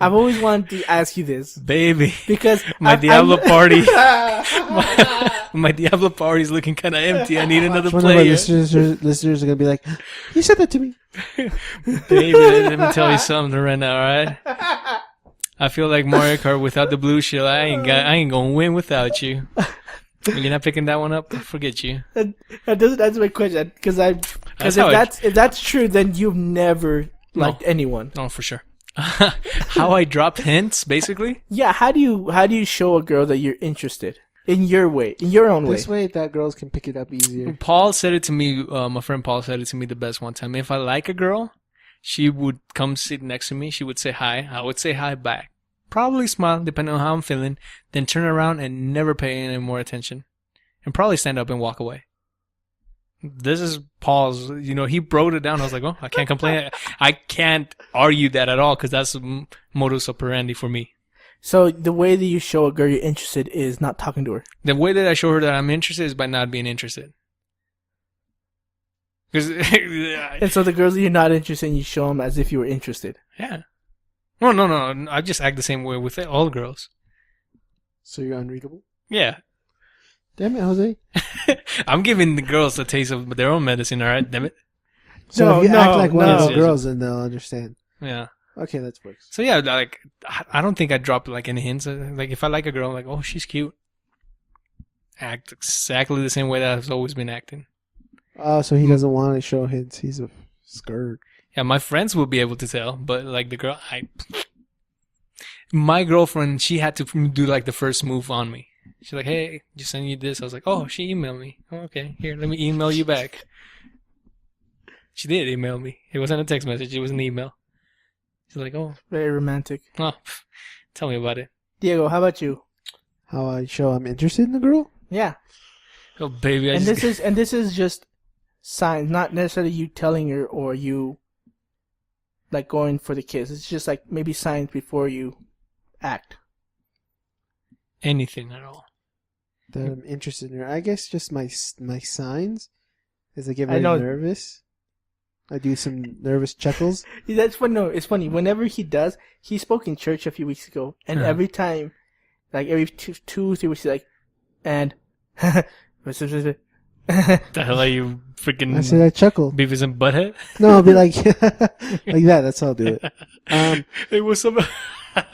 I've always wanted to ask you this, Baby. because My Diablo party. My Diablo party is looking kind of empty. I need another One of our player. listeners are gonna be like, "You said that to me." Baby, let me tell you something right now, alright? I feel like Mario Kart without the blue shell. I ain't gonna win without you. You're not picking that one up? Forget you. That doesn't answer my question, because if that's true, then you've never liked anyone. Oh, for sure. How I drop hints, basically? Yeah, how do you show a girl that you're interested in your way, in your own way? This way, that girls can pick it up easier. Paul said it to me, my friend Paul said it to me the best one time. If I like a girl, she would come sit next to me. She would say hi. I would say hi back. Probably smile, depending on how I'm feeling. Then turn around and never pay any more attention. And probably stand up and walk away. This is Paul's, he broke it down. I was like, oh, I can't complain. I can't argue that at all because that's modus operandi for me. So the way that you show a girl you're interested is not talking to her. The way that I show her that I'm interested is by not being interested. And so the girls that you're not interested in, you show them as if you were interested. Yeah. No. I just act the same way with all girls. So you're unreadable? Yeah. Damn it, Jose. I'm giving the girls a taste of their own medicine, alright? Damn it. So if you act like one of Yes, those yes. girls, then they'll understand. Yeah. Okay, that works. So yeah, like, I don't think I drop like any hints. Like, if I like a girl, I'm like, oh, she's cute. Act exactly the same way that I've always been acting. Oh, so he doesn't want to show hints. He's a skirt. Yeah, my friends will be able to tell, but like the girl, my girlfriend, she had to do like the first move on me. She's like, hey, just send you this. I was like, oh, she emailed me. Oh, okay, here, let me email you back. She did email me. It wasn't a text message. It was an email. She's like, oh. Very romantic. Oh, tell me about it. Diego, how about you? How I show I'm interested in the girl? Yeah. Oh, baby. This is just signs, not necessarily you telling her or you like going for the kiss. It's just like maybe signs before you act. Anything at all. That I'm interested in her. I guess just my signs is I get very know. nervous. I do some nervous chuckles. That's funny. No, it's funny. Whenever he spoke in church a few weeks ago, and every time, like every 2-3 weeks, he's like, and The hell are you freaking I said I chuckle. Beavis and Butthead? No, I'll be like like that. That's how I'll do it. It was some.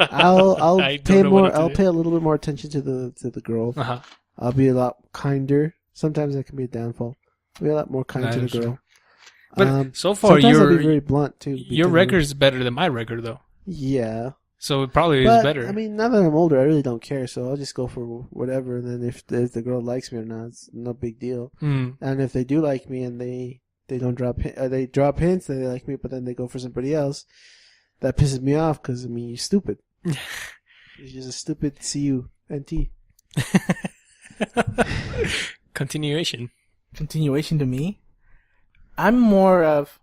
I'll I don't pay know what more. to I'll do. pay a little bit more attention to the girl. Uh-huh. I'll be a lot kinder. Sometimes that can be a downfall. I'll be a lot more kind That to the is true. girl. But so far, sometimes I'll be very blunt too. your because record is better than my record, though. Yeah. So it probably But, is better. I mean, now that I'm older, I really don't care. So I'll just go for whatever. And then if the girl likes me or not, it's no big deal. Mm. And if they do like me and they don't they drop hints that they like me, but then they go for somebody else, that pisses me off because I mean you're stupid. You're just a stupid CUNT. Continuation. Continuation to me. I'm more of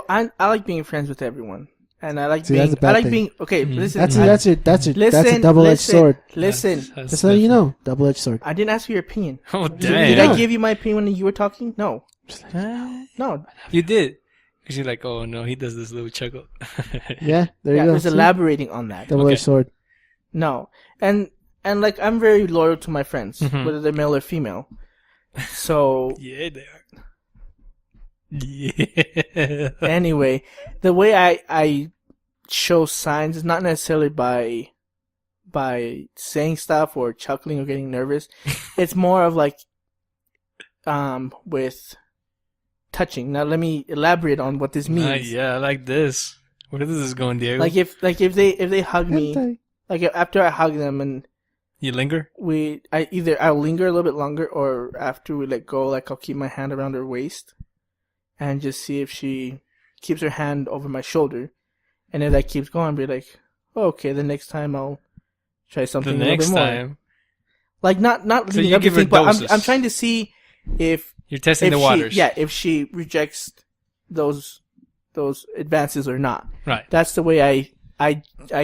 I like being friends with everyone. And I like See, that's a bad thing. being okay. Mhm. Listen, That's a double-edged sword. Listen, That's Just so you know, double-edged sword. I didn't ask for your opinion. Oh, Did damn. I give you my opinion when you were talking? No, no. You did. Because you're like, oh, no, he does this little chuckle. Yeah, there Yeah, you I go. was See? elaborating on that. Double-edged Okay. sword. No, and like I'm very loyal to my friends, Mhm. whether they're male or female. So Yeah, they are. Yeah. anyway, the way I show signs is not necessarily by saying stuff or chuckling or getting nervous. It's more of like with touching. Now let me elaborate on what this means. Yeah, I like this. Where is this going, Diego? Like if they hug me, Hentai. like after I hug them and You linger? I'll linger a little bit longer, or after we let go, like I'll keep my hand around her waist and just see if she keeps her hand over my shoulder. And if that keeps going, I'll be like, oh, okay, the next time I'll try something The a little next bit more. time. Like not So leading you up to give her things, but doses. I'm trying to see if You're testing the waters. if she rejects those advances or not. Right. That's the way I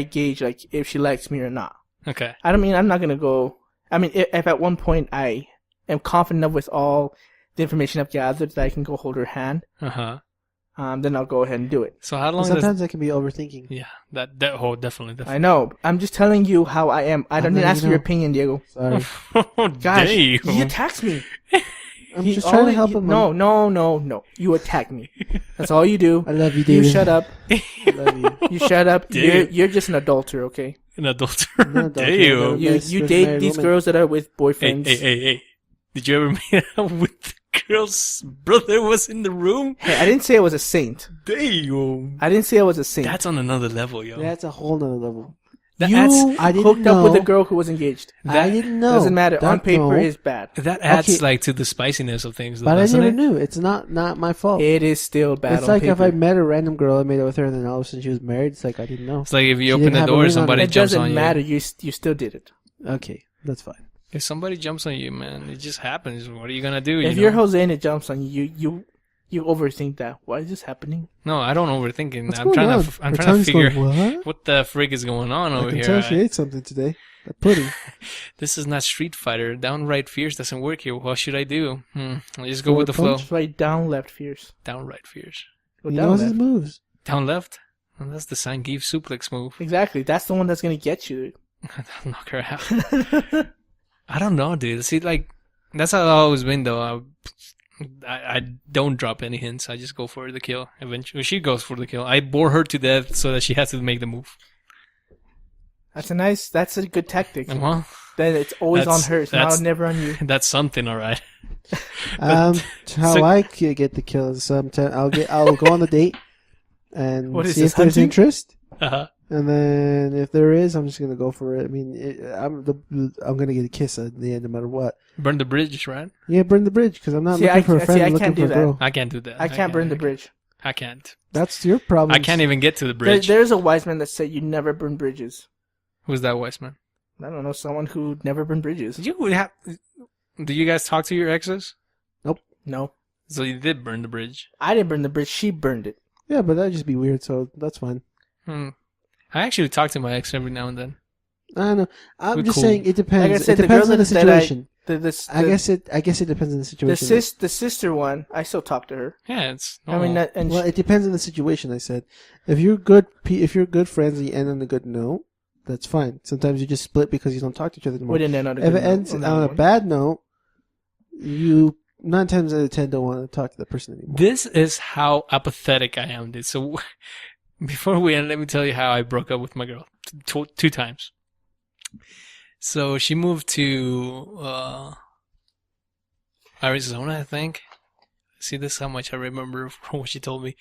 gauge like if she likes me or not. Okay. I don't mean I'm not gonna go. I mean if at one point I am confident enough with all the information I've gathered that I can go hold her hand, then I'll go ahead and do it. So how long? Sometimes I can be overthinking. Yeah, that definitely. I know. I'm just telling you how I am. I don't need to ask for your opinion, Diego. Sorry. Gosh, Damn. he attacks me. I'm just trying to help him. No. You attack me. That's all you do. I love you, David. You shut up. I love you. You shut up. Damn. You're just an adulterer, okay? An adulterer. An adulterer. Damn. You date these girls that are with boyfriends. Hey. Did you ever meet up with the girl's brother was in the room? Hey, I didn't say I was a saint. Damn. I didn't say I was a saint. That's on another level, yo. That's a whole nother level. I didn't hooked know. up with a girl who was engaged. I didn't know. Doesn't matter. That On paper no. is bad. That adds Okay. like to the spiciness of things, though, But I doesn't never it? knew. It's not my fault. It is still bad It's on like paper. if I met a random girl, I made out with her, and then all of a sudden she was married. It's like I didn't know. It's like if you She open didn't the have a door, ring on somebody It jumps on doesn't you. matter. You still did it. Okay, that's fine. If somebody jumps on you, man, it just happens. What are you gonna do? If you you're know? Jose and it jumps on you, you overthink that. Why is this happening? No, I don't overthink it. What's I'm going trying on? to. I'm Her trying to tongue's figure going, what? what the frig is going on I over can here. tell she ate something today. A pudding. This is not Street Fighter. Downright fierce doesn't work here. What should I do? I'll just go with the flow. Just right down, left, fierce. Downright fierce. Go He down, knows left. his moves. Down left. Well, that's the Zangief suplex move. Exactly. That's the one that's gonna get you. I'll knock her out. I don't know, dude. See, like, that's how I've always been, though. I don't drop any hints. I just go for the kill. Eventually, she goes for the kill. I bore her to death so that she has to make the move. That's a good tactic. Well, Then it's always on That's- her. It's that's- never on you. that's something, all right. How so- I get the kills. I'll go on the date and What is see this, if there's hunting? interest. Uh-huh. And then if there is, I'm just gonna go for it. I mean, I'm gonna get a kiss at the end, no matter what. Burn the bridge, right? Yeah, burn the bridge because I'm not See, looking for a friend. I I'm looking can't for do a that. girl. I can't do that. I can't burn the bridge. I can't. That's your problem. I can't even get to the bridge. There's a wise man that said you never burn bridges. Who's that wise man? I don't know, someone who never burned bridges. Do you guys talk to your exes? No. So you did burn the bridge. I didn't burn the bridge, she burned it. Yeah, but that'd just be weird. So that's fine. I actually talk to my ex every now and then. I don't know. I'm We're just cool. saying it depends. Like I said, it the depends girl on the that I- situation. I guess it depends on the situation. the sister one, I still talk to her. Yeah, it's I mean, normal. and Well, it depends on the situation. I said, if you're good friends and you end on a good note, that's fine. Sometimes you just split because you don't talk to each other anymore. we didn't end on a If good it note ends on on that a one. bad note, you 9 times out of 10 don't want to talk to the person anymore. This is how apathetic I am, dude. So before we end, let me tell you how I broke up with my girl two times. So she moved to Arizona, I think. See, this is how much I remember from what she told me.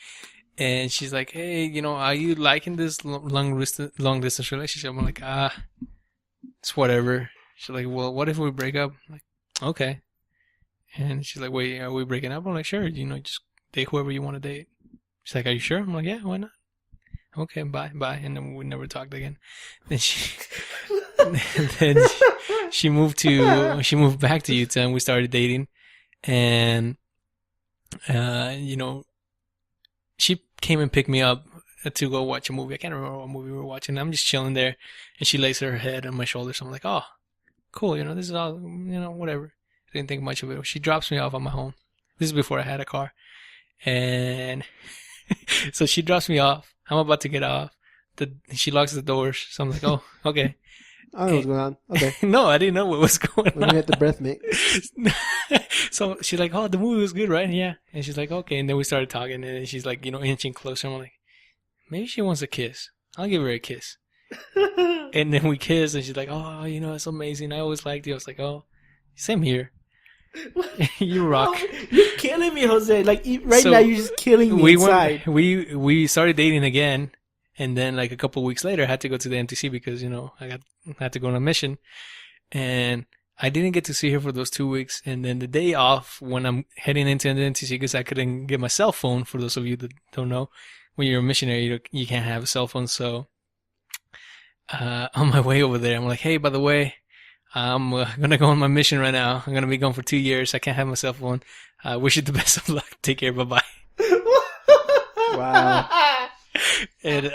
And she's like, "Hey, are you liking this long distance relationship?" I'm like, it's whatever. She's like, "Well, what if we break up?" I'm like, okay. And she's like, "Wait, are we breaking up?" I'm like, "Sure, just date whoever you want to date." She's like, "Are you sure?" I'm like, "Yeah, why not?" Okay, bye. And then we never talked again. Then she moved back to Utah and we started dating. And, she came and picked me up to go watch a movie. I can't remember what movie we were watching. I'm just chilling there and she lays her head on my shoulder. So I'm like, oh, cool. This is all, whatever. I didn't think much of it. She drops me off at my home. This is before I had a car. And so she drops me off. I'm about to get off. She locks the doors. So I'm like, oh, okay. I don't know what's going on. Okay. No, I didn't know what was going Let me on. get the breath, mate. So she's like, oh, the movie was good, right? Yeah. And she's like, okay. And then we started talking. And then she's like, inching closer. I'm like, maybe she wants a kiss. I'll give her a kiss. And then we kissed. And she's like, oh, it's amazing. I always liked you. I was like, oh, same here. You rock. You're killing me, Jose. Like right So, now, you're just killing me inside. We started dating again, and then like a couple of weeks later, I had to go to the MTC because I had to go on a mission, and I didn't get to see her for those 2 weeks. And then the day off, when I'm heading into the MTC, because I couldn't get my cell phone. For those of you that don't know, when you're a missionary, you can't have a cell phone. So on my way over there, I'm like, hey, by the way, I'm gonna go on my mission right now. I'm gonna be gone for 2 years. I can't have my cell phone. I wish you the best of luck. Take care. Bye bye. Wow. And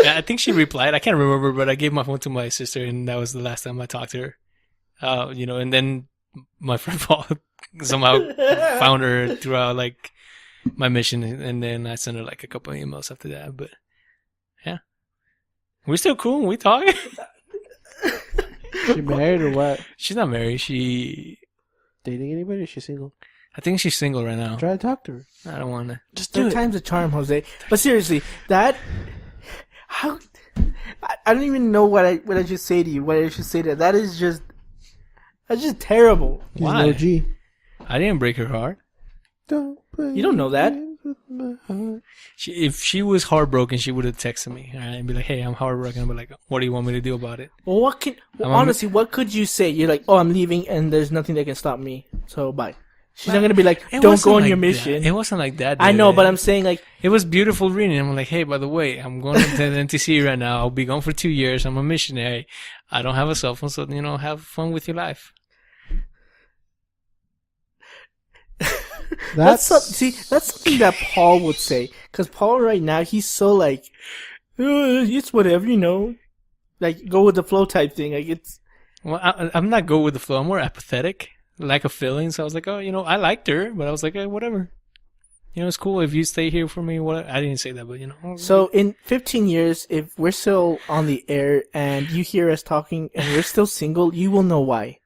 I think she replied. I can't remember, but I gave my phone to my sister, and that was the last time I talked to her. And then my friend Paul somehow found her throughout like my mission, and then I sent her like a couple of emails after that. But yeah, we're still cool. We talk. She married or what? She's not married. She Dating anybody? Or is she single? I think she's single right now. Try to talk to her. I don't want to. Just third time's a charm, Jose. But seriously, how? I don't even know what I should say to you. What I should say to that is just terrible. He's Why? an OG. I didn't break her heart. You don't know that. If she was heartbroken, she would have texted me and be like, "Hey, I'm heartbroken." I'd be like, "What do you want me to do about it?" Well, honestly, what could you say? You're like, "Oh, I'm leaving, and there's nothing that can stop me. So bye." She's not gonna be like, "Don't go on your mission." It wasn't like that. I know, David. but I'm saying like it was beautiful reading. I'm like, "Hey, by the way, I'm going to the NTC right now. I'll be gone for 2 years. I'm a missionary. I don't have a cell phone, so have fun with your life." that's something that Paul would say. Because Paul right now, he's so like, it's whatever, like go with the flow type thing. Like it's. Well, I'm not go with the flow. I'm more apathetic, lack of feelings. So I was like, oh, I liked her, but I was like, hey, whatever. It's cool if you stay here for me. What I didn't say that, but So in 15 years, if we're still on the air and you hear us talking and we're still single, you will know why.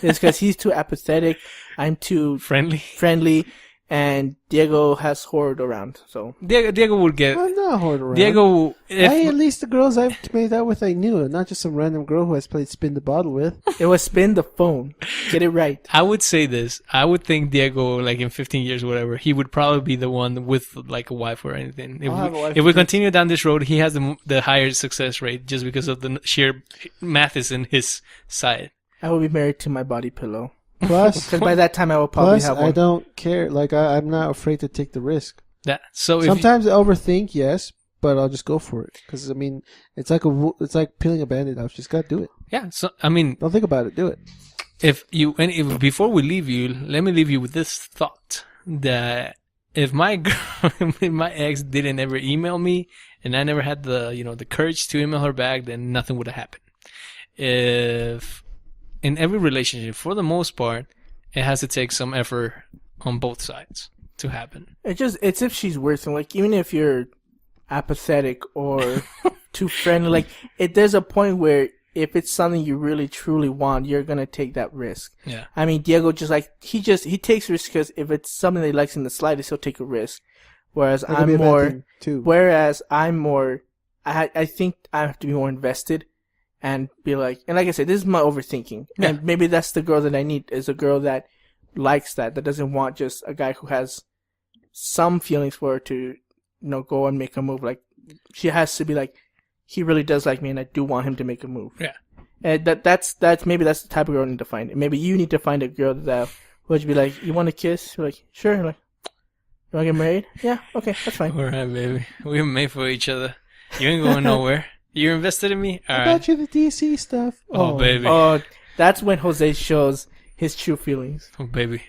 It's because he's too apathetic. I'm too friendly, and Diego has whored around. So Diego would get. I'm not whored around. Diego, at least the girls I've made out with, I knew, not just some random girl who has played spin the bottle with. It was spin the phone. Get it right. I would say this. I would think Diego, like in 15 years, or whatever, he would probably be the one with like a wife or anything. If we continue down this road, he has the higher success rate just because of the sheer math is in his side. I will be married to my body pillow. Plus, because by that time I will probably have one. I don't care. Like I'm not afraid to take the risk. So sometimes I overthink, yes, but I'll just go for it. Because I mean, it's like peeling a Band-Aid off. Just gotta do it. Yeah. So I mean, don't think about it. Do it. If before we leave you, let me leave you with this thought that if my ex didn't ever email me and I never had the courage to email her back, then nothing would have happened. If in every relationship, for the most part, it has to take some effort on both sides to happen. It's if she's worth it. Like, even if you're apathetic or too friendly, like, there's a point where if it's something you really truly want, you're gonna take that risk. Yeah. I mean, Diego he takes risks because if it's something that he likes in the slightest, he'll take a risk. Whereas I'm more, I think I have to be more invested. And be like, and like I said, this is my overthinking. Yeah. And maybe that's the girl that I need, is a girl that likes that doesn't want just a guy who has some feelings for her to, go and make a move. Like, she has to be like, he really does like me and I do want him to make a move. Yeah. And that's maybe that's the type of girl I need to find. Maybe you need to find a girl that would be like, you want to kiss? You're like, sure. You're like, you want to get married? Yeah, okay, that's fine. All right, baby. We're made for each other. You ain't going nowhere. You're invested in me? All right. I got you the DC stuff. Oh, baby. Oh, that's when Jose shows his true feelings. Oh, baby.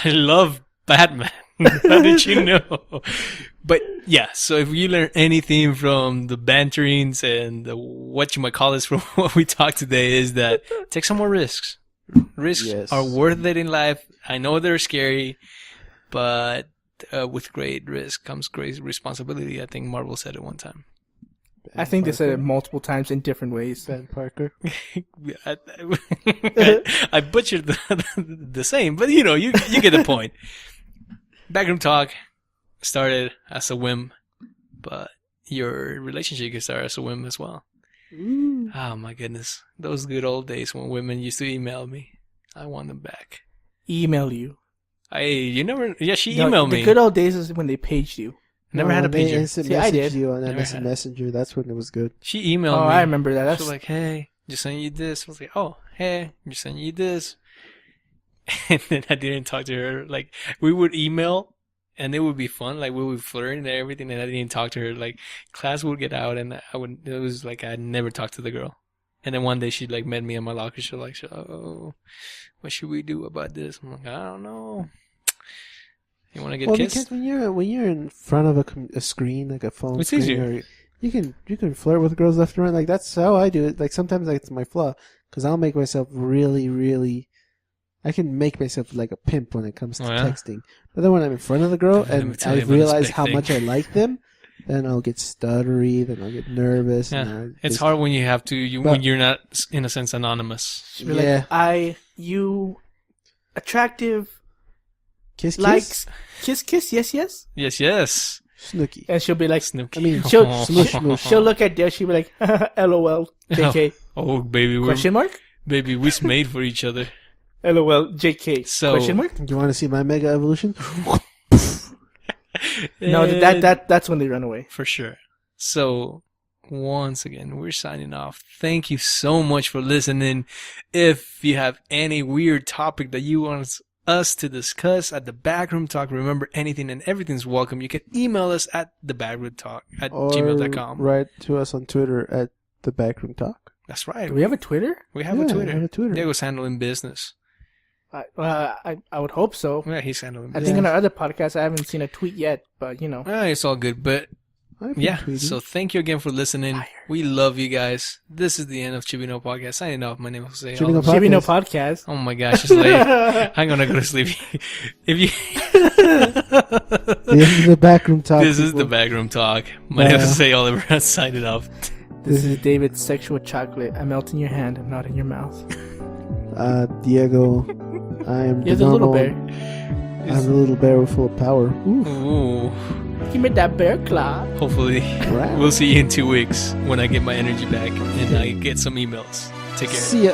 I love Batman. How did you know? But, yeah, so if you learn anything from the banterings and what you might call this from what we talked today is that take some more risks. Risks are worth it in life. I know they're scary, but with great risk comes great responsibility. I think Marvel said it one time. I think they said it multiple times in different ways. Ben Parker. I butchered the same, but you get the point. Backroom Talk started as a whim, but your relationship can start as a whim as well. Ooh. Oh my goodness. Those good old days when women used to email me. I want them back. Email you? She emailed me. The good old days is when they paged you. Never had a pager. See, I did. You on MSN Messenger. That's when it was good. She emailed me. Oh, I remember that. She was like, hey, just sending you this. I was like, oh, hey, just sending you this. And then I didn't talk to her. Like, we would email, and it would be fun. Like, we would flirt and everything, and I didn't talk to her. Like, class would get out, and it was like I never talked to the girl. And then one day she, like, met me in my locker. She was like, oh, what should we do about this? I'm like, I don't know. You want to get kissed? Because when you're in front of a screen, like a phone it's screen, easier. You can flirt with girls left and right. Like, that's how I do it. Like, sometimes it's my flaw, because I'll make myself really, really I can make myself like a pimp when it comes to Oh, yeah? texting. But then when I'm in front of the girl Let me and tell I you about this realize big how thing. much I like them, then I'll get stuttery, then I'll get nervous. Yeah. And It's just- hard when you have to, But- when you're not, in a sense, anonymous. She'll be Yeah. like, you attractive, Kiss, likes, kiss, yes. Yes, yes. Snooky. And she'll be like, Snooky. I mean, she'll, smush, smush. she'll look at Dale, she'll be like, LOL, JK. Oh, baby, Question mark? baby, we're made for each other. LOL, JK. So- Question mark? Do you want to see my mega evolution? No, that's when they run away. For sure. So, once again, we're signing off. Thank you so much for listening. If you have any weird topic that you want us to discuss at the Backroom Talk, remember anything and everything's welcome. You can email us at thebackroomtalk@gmail.com. Write to us on Twitter at the Backroom Talk. That's right. Do we have a Twitter? We have a Yeah, Twitter. I have a Twitter. Diego's handling business. I would hope so. Yeah, he's handling I business. think in our other podcast, I haven't seen a tweet yet, but you know. It's all good, but I've been yeah. tweeting. So thank you again for listening. We love you guys. This is the end of Chibino Podcast. Signing off. My name is Jose. Chibino Oliver. Maybe no podcast. Oh my gosh, it's late. I'm gonna go to sleep. If you, This is the Backroom Talk. this is the people. Backroom Talk. My name is Jose Oliver. Signing off. This is David's sexual chocolate. I melt in your hand, I'm not in your mouth. Diego. I am You're the the little normal- bear. I'm the little bear full of power. Ooh. Ooh. Give me that bear claw. Hopefully, Wow. we'll see you in 2 weeks when I get my energy back and I get some emails. Take care. See ya.